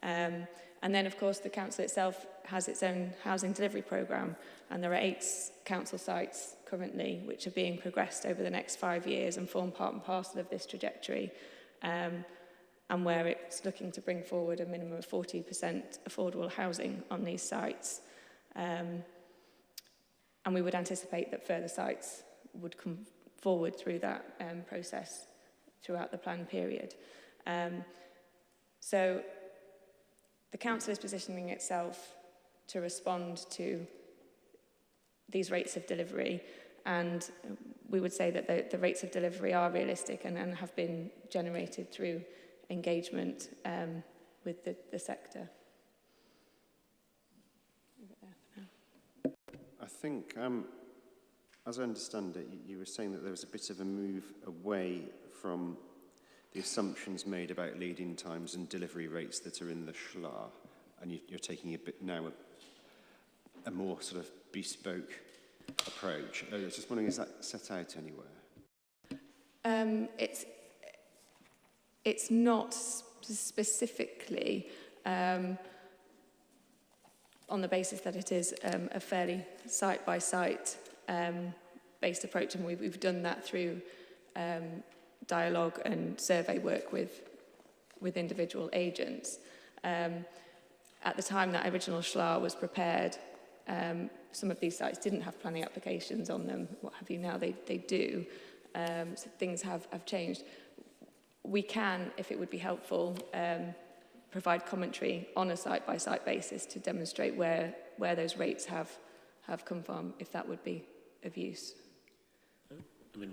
And then, of course, the council itself has its own housing delivery programme, and there are 8 council sites currently which are being progressed over the next 5 years and form part and parcel of this trajectory, and where it's looking to bring forward a minimum of 40% affordable housing on these sites. And we would anticipate that further sites would come forward through that process throughout the plan period. So the council is positioning itself to respond to these rates of delivery, and we would say that the rates of delivery are realistic and have been generated through engagement with the sector. I think, as I understand it, you were saying that there was a bit of a move away from the assumptions made about lead-in times and delivery rates that are in the SHLA, and you're taking a bit now a more sort of bespoke approach. I was just wondering, is that set out anywhere? It's not specifically on the basis that it is a fairly site-by-site based approach, and we've done that through dialogue and survey work with individual agents. At the time that original SHLA was prepared, some of these sites didn't have planning applications on them. What have you now? They do. So things have changed. We can, if it would be helpful, provide commentary on a site-by-site basis to demonstrate where those rates have come from, if that would be of use. I mean,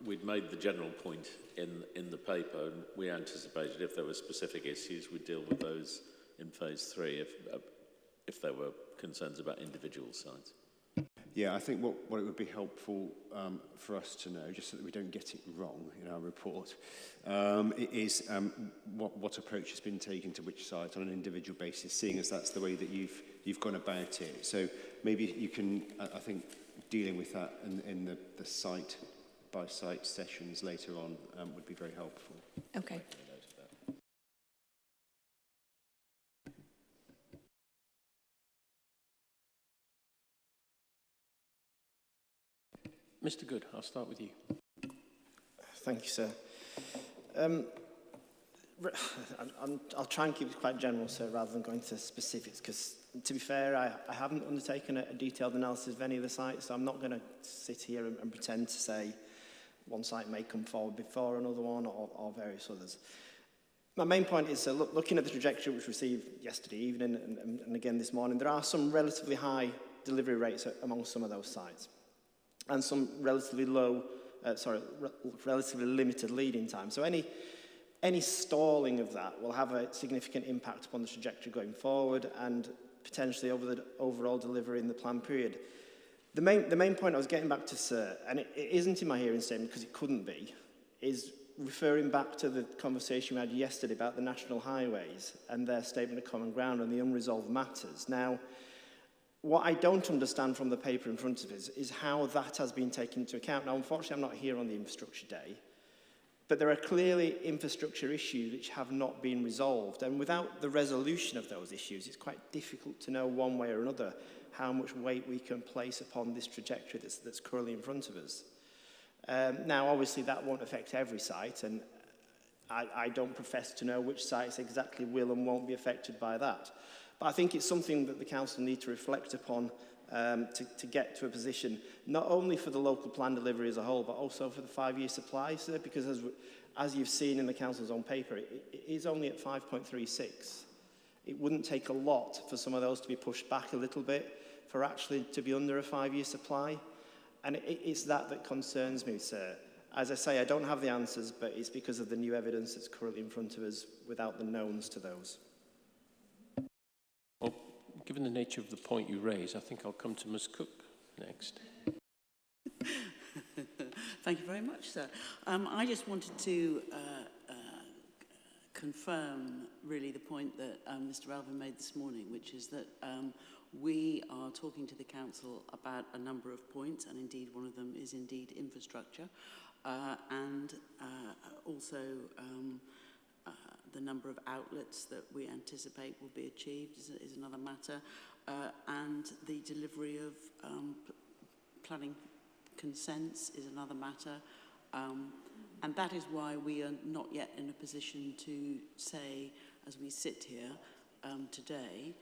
we'd made the general point in the paper, and we anticipated if there were specific issues, we'd deal with those in phase 3 if there were concerns about individual sites. Yeah, I think what it would be helpful for us to know, just so that we don't get it wrong in our report, is what approach has been taken to which site on an individual basis, seeing as that's the way that you've gone about it. So maybe you can, I think, dealing with that in the site-by-site sessions later on would be very helpful. Okay. Mr. Good, I'll start with you. Thank you, sir. I'll try and keep it quite general, sir, rather than going to specifics, because, to be fair, I haven't undertaken a detailed analysis of any of the sites, so I'm not going to sit here and pretend to say one site may come forward before another one or various others. My main point is, looking at the trajectory which we received yesterday evening and again this morning, there are some relatively high delivery rates among some of those sites, and some relatively relatively limited lead-in time. So any stalling of that will have a significant impact upon the trajectory going forward and potentially over the overall delivery in the planned period. The main point I was getting back to, sir, and it isn't in my hearing statement because it couldn't be, is referring back to the conversation we had yesterday about the national highways and their statement of common ground and the unresolved matters. Now, what I don't understand from the paper in front of us is how that has been taken into account. Now, unfortunately, I'm not here on the infrastructure day, but there are clearly infrastructure issues which have not been resolved. And without the resolution of those issues, it's quite difficult to know one way or another how much weight we can place upon this trajectory that's currently in front of us. Now, obviously, that won't affect every site, and I don't profess to know which sites exactly will and won't be affected by that. But I think it's something that the council need to reflect upon to get to a position, not only for the local plan delivery as a whole, but also for the 5-year supply, sir, because as you've seen in the council's own paper, it is only at 5.36. It wouldn't take a lot for some of those to be pushed back a little bit for actually to be under a 5-year supply. And it's that concerns me, sir. As I say, I don't have the answers, but it's because of the new evidence that's currently in front of us without the knowns to those. Well, given the nature of the point you raise, I think I'll come to Ms. Cook next. Thank you very much, sir. I just wanted to confirm really the point that Mr. Alvin made this morning, which is that we are talking to the council about a number of points, and indeed one of them is indeed infrastructure, and also the number of outlets that we anticipate will be achieved is another matter, and the delivery of planning consents is another matter, and that is why we are not yet in a position to say, as we sit here today,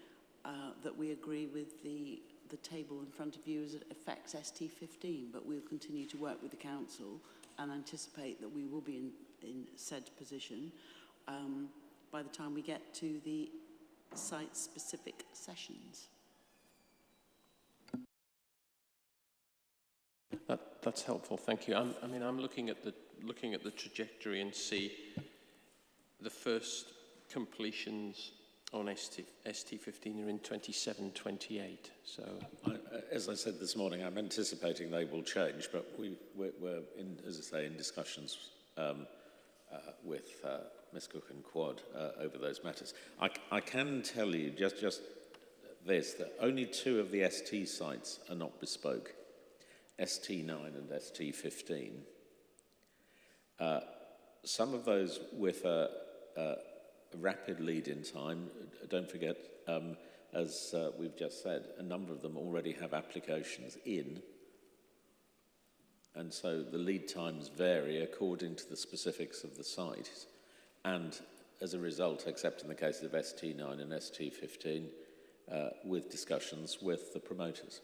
that we agree with the table in front of you as it affects ST15, but we'll continue to work with the council and anticipate that we will be in said position by the time we get to the site-specific sessions. That's helpful, thank you. I'm looking at the trajectory and see the first completions on ST15 are in 27, 28. So, as I said this morning, I'm anticipating they will change, but we're in, as I say, in discussions with Ms. Cook and Quad over those matters. I can tell you just this, that only 2 of the ST sites are not bespoke, ST9 and ST15. Some of those with a rapid lead-in time, don't forget, as we've just said, a number of them already have applications in, and so the lead times vary according to the specifics of the site, and as a result, except in the case of ST9 and ST15, with discussions with the promoters.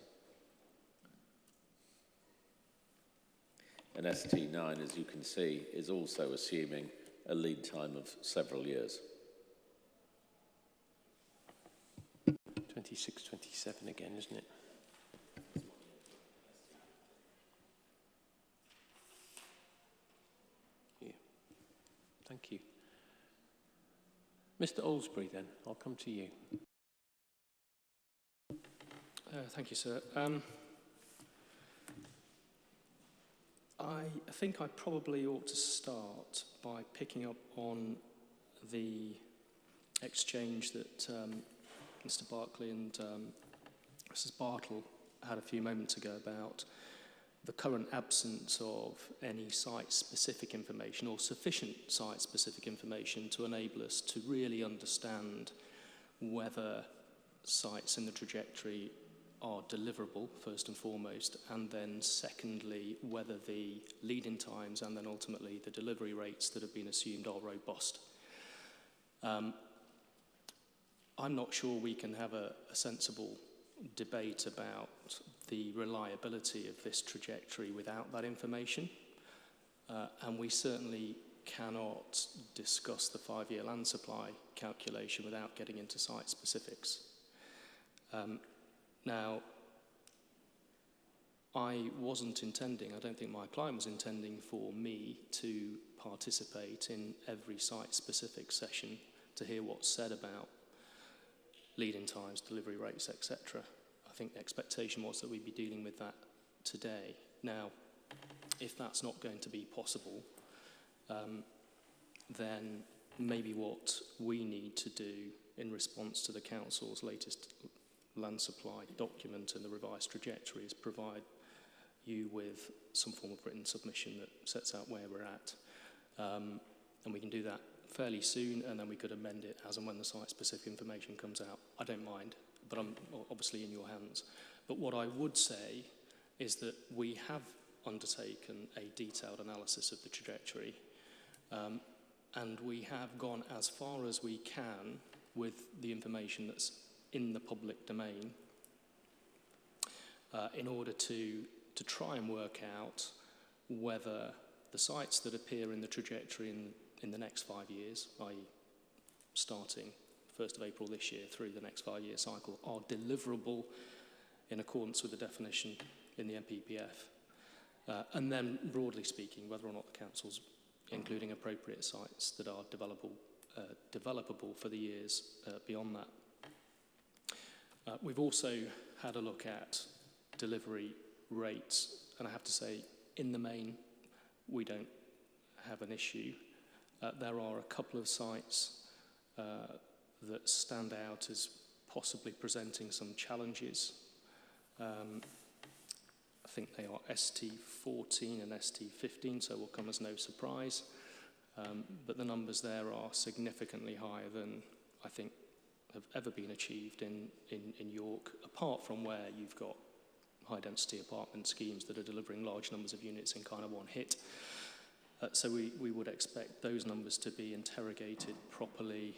And ST9, as you can see, is also assuming a lead time of several years. 26, 27 again, isn't it? Mr Olsbury then, I'll come to you. Thank you, sir. I think I probably ought to start by picking up on the exchange that Mr Barclay and Mrs Bartle had a few moments ago about the current absence of any site-specific information or sufficient site-specific information to enable us to really understand whether sites in the trajectory are deliverable, first and foremost, and then secondly, whether the lead-in times and then ultimately the delivery rates that have been assumed are robust. I'm not sure we can have a sensible debate about the reliability of this trajectory without that information, and we certainly cannot discuss the 5-year land supply calculation without getting into site specifics. Now, I wasn't intending, I don't think my client was intending for me to participate in every site-specific session to hear what's said about lead-in times, delivery rates, etc. I think the expectation was that we'd be dealing with that today. Now, if that's not going to be possible, then maybe what we need to do in response to the Council's latest land supply document and the revised trajectory is provide you with some form of written submission that sets out where we're at. And we can do that fairly soon, and then we could amend it as and when the site-specific information comes out. I don't mind, but I'm obviously in your hands. But what I would say is that we have undertaken a detailed analysis of the trajectory, and we have gone as far as we can with the information that's in the public domain in order to try and work out whether the sites that appear in the trajectory in the next 5 years, i.e. starting 1st of April this year through the next 5-year cycle, are deliverable in accordance with the definition in the NPPF. And then, broadly speaking, whether or not the Council's including appropriate sites that are developable for the years beyond that. We've also had a look at delivery rates, and I have to say, in the main, we don't have an issue. There are a couple of sites that stand out as possibly presenting some challenges. I think they are ST14 and ST15, so will come as no surprise. But the numbers there are significantly higher than I think have ever been achieved in York, apart from where you've got high-density apartment schemes that are delivering large numbers of units in kind of one hit. So we would expect those numbers to be interrogated properly,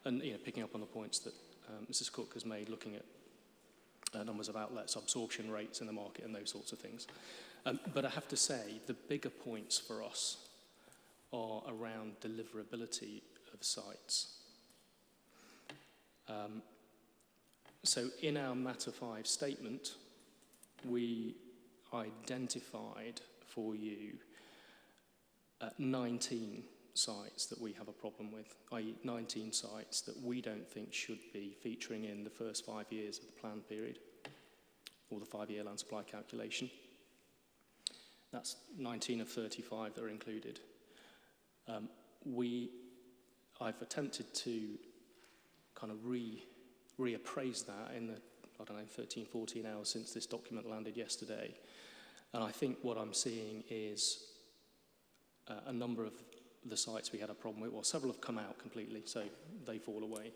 and picking up on the points that Mrs. Cook has made, looking at numbers of outlets, absorption rates in the market, and those sorts of things. But I have to say, the bigger points for us are around deliverability of sites. So in our Matter 5 statement, we identified for you 19 sites that we have a problem with, i.e. 19 sites that we don't think should be featuring in the first 5 years of the plan period, or the 5-year land supply calculation. That's 19 of 35 that are included. I've attempted to kind of reappraise that in the, 13, 14 hours since this document landed yesterday. And I think what I'm seeing is a number of the sites we had a problem with, well, several have come out completely, so they fall away.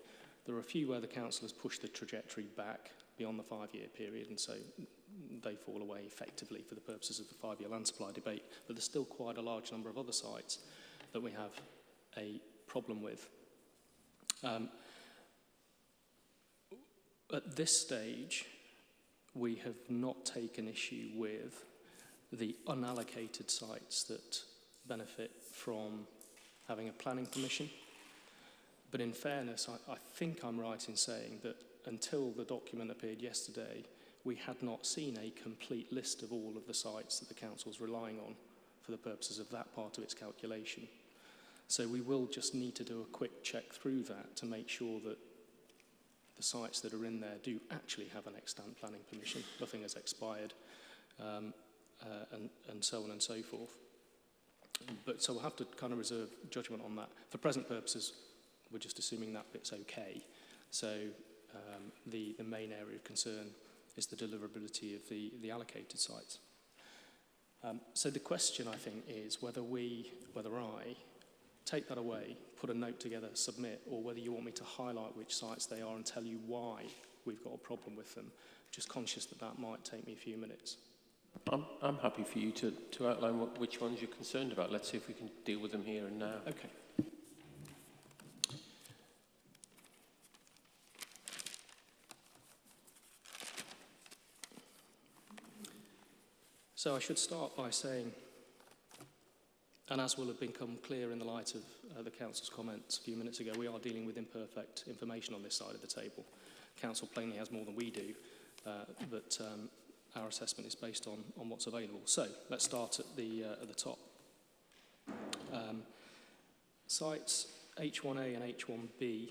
There are a few where the Council has pushed the trajectory back beyond the 5-year period, and so they fall away effectively for the purposes of the 5-year land supply debate. But there's still quite a large number of other sites that we have a problem with. At this stage, we have not taken issue with the unallocated sites that benefit from having a planning permission. But in fairness, I think I'm right in saying that until the document appeared yesterday, we had not seen a complete list of all of the sites that the Council's relying on for the purposes of that part of its calculation. So we will just need to do a quick check through that to make sure that the sites that are in there do actually have an extant planning permission. Nothing has expired, and so on and so forth. But so we'll have to kind of reserve judgment on that. For present purposes, we're just assuming that bit's okay. So the main area of concern is the deliverability of the allocated sites. So the question, I think, is whether I take that away, put a note together, submit, or whether you want me to highlight which sites they are and tell you why we've got a problem with them. Just conscious that that might take me a few minutes. I'm happy for you to outline which ones you're concerned about. Let's see if we can deal with them here and now. Okay. So I should start by saying, and as will have become clear in the light of the Council's comments a few minutes ago, we are dealing with imperfect information on this side of the table. Council plainly has more than we do, but our assessment is based on what's available. So let's start at the top. Sites H1A and H1B,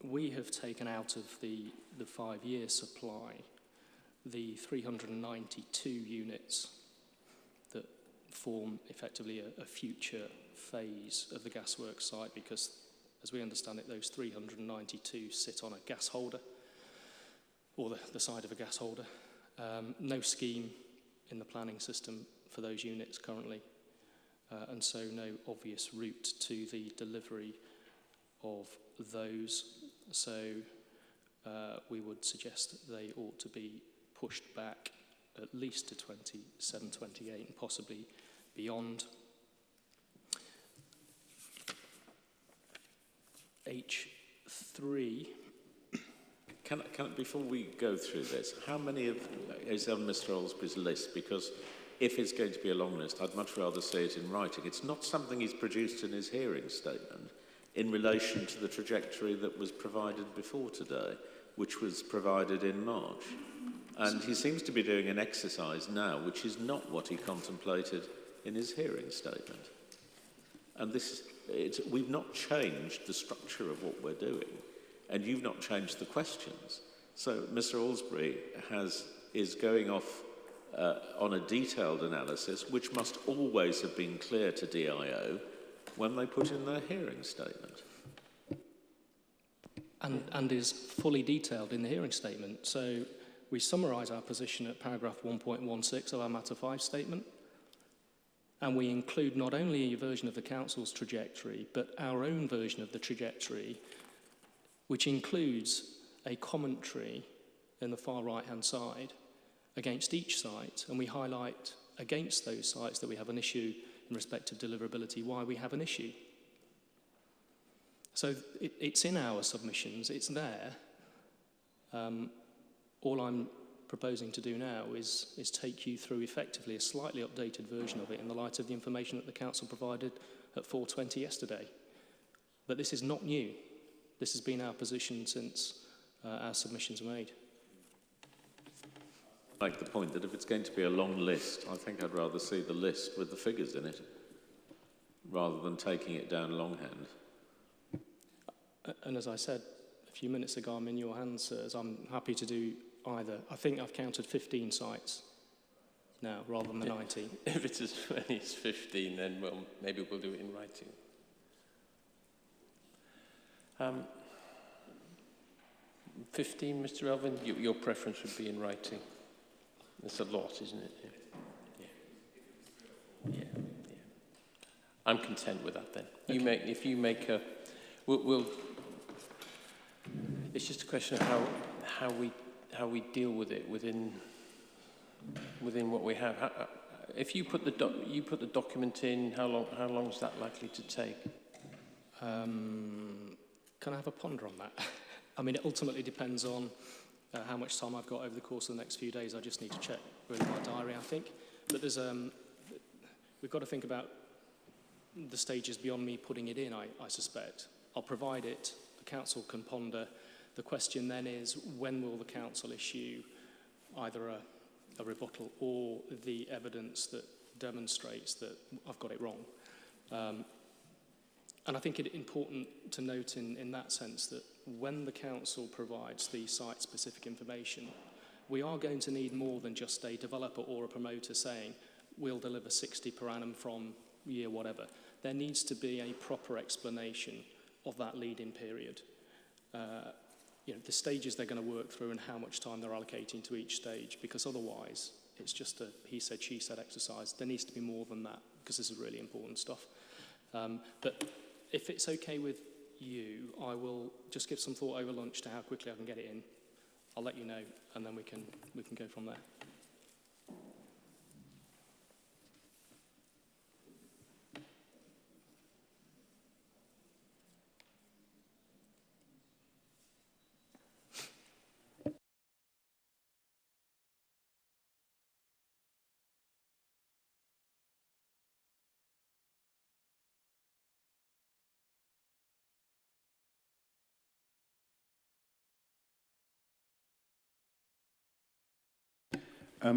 we have taken out of the 5-year supply the 392 units that form effectively a future phase of the gasworks site, because as we understand it, those 392 sit on a gas holder, or the side of a gas holder. No scheme in the planning system for those units currently, and so no obvious route to the delivery of those. So we would suggest that they ought to be pushed back at least to 27, 28, and possibly beyond. H3. Can before we go through this, how many is on Mr. Olsbury's list? Because if it's going to be a long list, I'd much rather see it in writing. It's not something he's produced in his hearing statement in relation to the trajectory that was provided before today, which was provided in March. And he seems to be doing an exercise now, which is not what he contemplated in his hearing statement. And we've not changed the structure of what we're doing, and you've not changed the questions. So Mr. Olsbury is going off on a detailed analysis, which must always have been clear to DIO when they put in their hearing statement. And is fully detailed in the hearing statement. So we summarise our position at paragraph 1.16 of our Matter 5 statement, and we include not only a version of the Council's trajectory, but our own version of the trajectory, which includes a commentary in the far right-hand side against each site, and we highlight against those sites that we have an issue in respect of deliverability, why we have an issue. So it's in our submissions, it's there. All I'm proposing to do now is take you through effectively a slightly updated version of it in the light of the information that the Council provided at 4:20 yesterday. But this is not new. This has been our position since our submissions were made. I make the point that if it's going to be a long list, I think I'd rather see the list with the figures in it, rather than taking it down longhand. And as I said a few minutes ago, I'm in your hands, sirs. I'm happy to do either. I think I've counted 15 sites now, rather than the 19. If it's as many as 15, then well, maybe we'll do it in writing. 15, Mr. Elvin, your preference would be in writing. That's a lot, isn't it? Yeah. I'm content with that then. Okay. If you make a, we'll. It's just a question of how we deal with it within what we have. If you put the document in, how long is that likely to take? Can I have a ponder on that? I mean, it ultimately depends on how much time I've got over the course of the next few days. I just need to check really my diary, I think. But there's we've got to think about the stages beyond me putting it in, I suspect. I'll provide it, the Council can ponder. The question then is, when will the Council issue either a rebuttal or the evidence that demonstrates that I've got it wrong. And I think it's important to note in that sense that when the council provides the site-specific information, we are going to need more than just a developer or a promoter saying, we'll deliver 60 per annum from year whatever. There needs to be a proper explanation of that lead-in period. The stages they're going to work through and how much time they're allocating to each stage, because otherwise it's just a he said, she said exercise. There needs to be more than that, because this is really important stuff. But if it's okay with you, I will just give some thought over lunch to how quickly I can get it in. I'll let you know, and then we can go from there.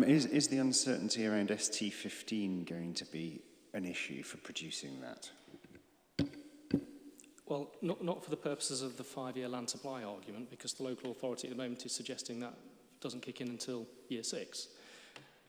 Is the uncertainty around ST15 going to be an issue for producing that? Well, not for the purposes of the 5-year land supply argument, because the local authority at the moment is suggesting that doesn't kick in until year 6.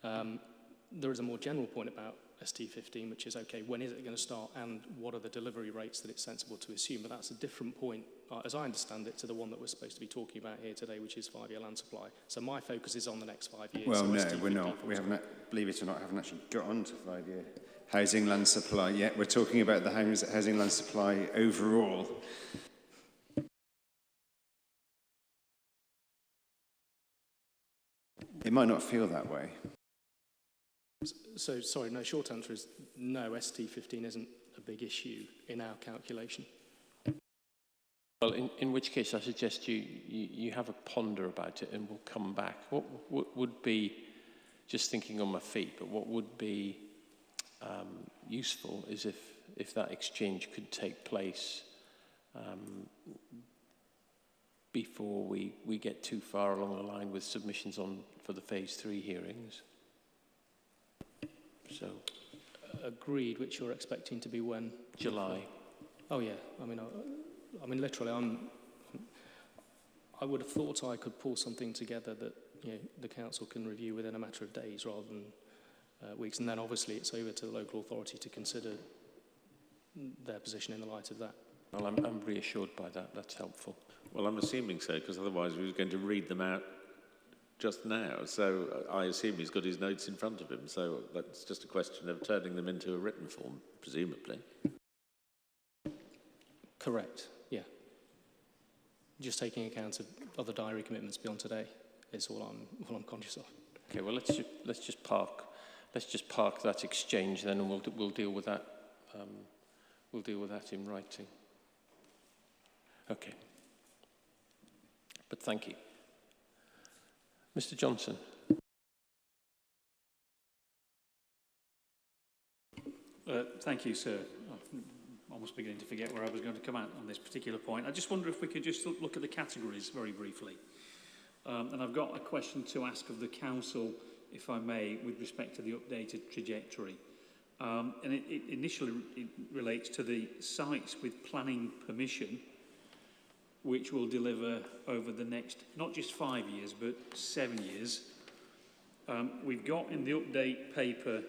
There is a more general point about ST15, which is, okay, when is it going to start and what are the delivery rates that it's sensible to assume? But that's a different point, as I understand it, to the one that we're supposed to be talking about here today, which is 5-year land supply. So my focus is on the next 5 years. Well, so no, ST15 we're not. We haven't, believe it or not, haven't actually got on to 5-year housing land supply yet. We're talking about the housing land supply overall. It might not feel that way. So, sorry, no, short answer is no, ST15 isn't a big issue in our calculation. Well, in which case I suggest you have a ponder about it and we'll come back. What would be, just thinking on my feet, but what would be useful is if that exchange could take place before we get too far along the line with submissions for the phase 3 hearings. So, agreed, which you're expecting to be when? July. Oh yeah, I mean, literally, I would have thought I could pull something together that the council can review within a matter of days rather than weeks, and then obviously it's over to the local authority to consider their position in the light of that. Well, I'm reassured by that. That's helpful. Well, I'm assuming so, because otherwise we were going to read them out just now. So I assume he's got his notes in front of him. So that's just a question of turning them into a written form, presumably. Correct. Yeah. Just taking account of other diary commitments beyond today is all I'm conscious of. Okay. Well, let's just park that exchange then, and we'll deal with that. We'll deal with that in writing. Okay. But thank you. Mr. Johnson. Thank you, sir. I'm almost beginning to forget where I was going to come out on this particular point. I just wonder if we could just look at the categories very briefly. And I've got a question to ask of the council, if I may, with respect to the updated trajectory. And it initially relates to the sites with planning permission, which will deliver over the next, not just 5 years, but 7 years. We've got in the update paper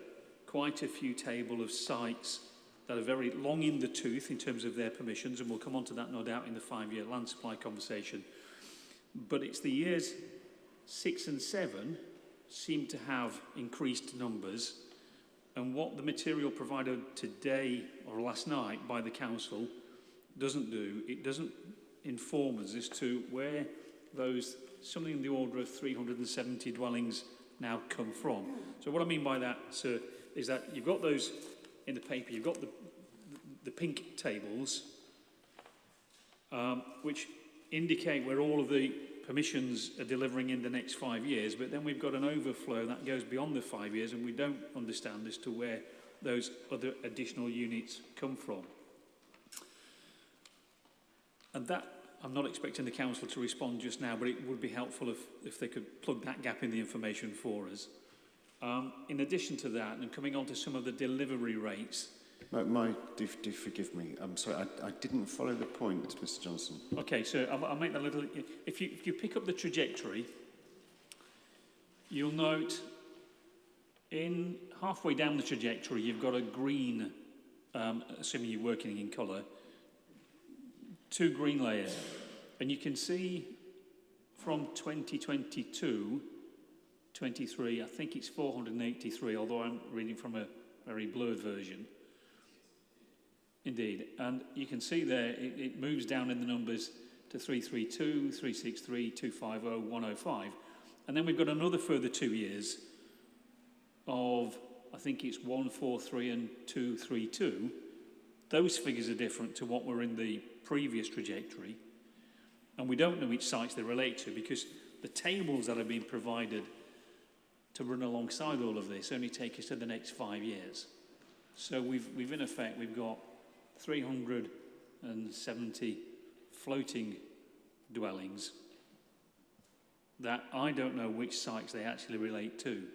quite a few table of sites that are very long in the tooth in terms of their permissions, and we'll come on to that, no doubt, in the 5-year land supply conversation. But it's the years 6 and 7 seem to have increased numbers, and what the material provided today or last night by the council doesn't do, it doesn't inform us as to where those, something in the order of 370 dwellings now come from. So what I mean by that, sir, is that you've got those in the paper, you've got the pink tables, which indicate where all of the permissions are delivering in the next 5 years, but then we've got an overflow that goes beyond the 5 years, and we don't understand as to where those other additional units come from. And that, I'm not expecting the council to respond just now, but it would be helpful if they could plug that gap in the information for us. In addition to that, and coming on to some of the delivery rates. Do forgive me. I'm sorry, I didn't follow the point, Mr. Johnson. Okay, so I'll make that a little. If you pick up the trajectory, you'll note in halfway down the trajectory, you've got a green, assuming you're working in colour, 2 green layers. And you can see from 2022, 23, I think it's 483, although I'm reading from a very blurred version. Indeed. And you can see there, it moves down in the numbers to 332, 363, 250, 105. And then we've got another further 2 years of, I think it's 143 and 232. Those figures are different to what were in the previous trajectory. And we don't know which sites they relate to because the tables that have been provided to run alongside all of this only take us to the next 5 years. So we've in effect, we've got 370 floating dwellings that I don't know which sites they actually relate to.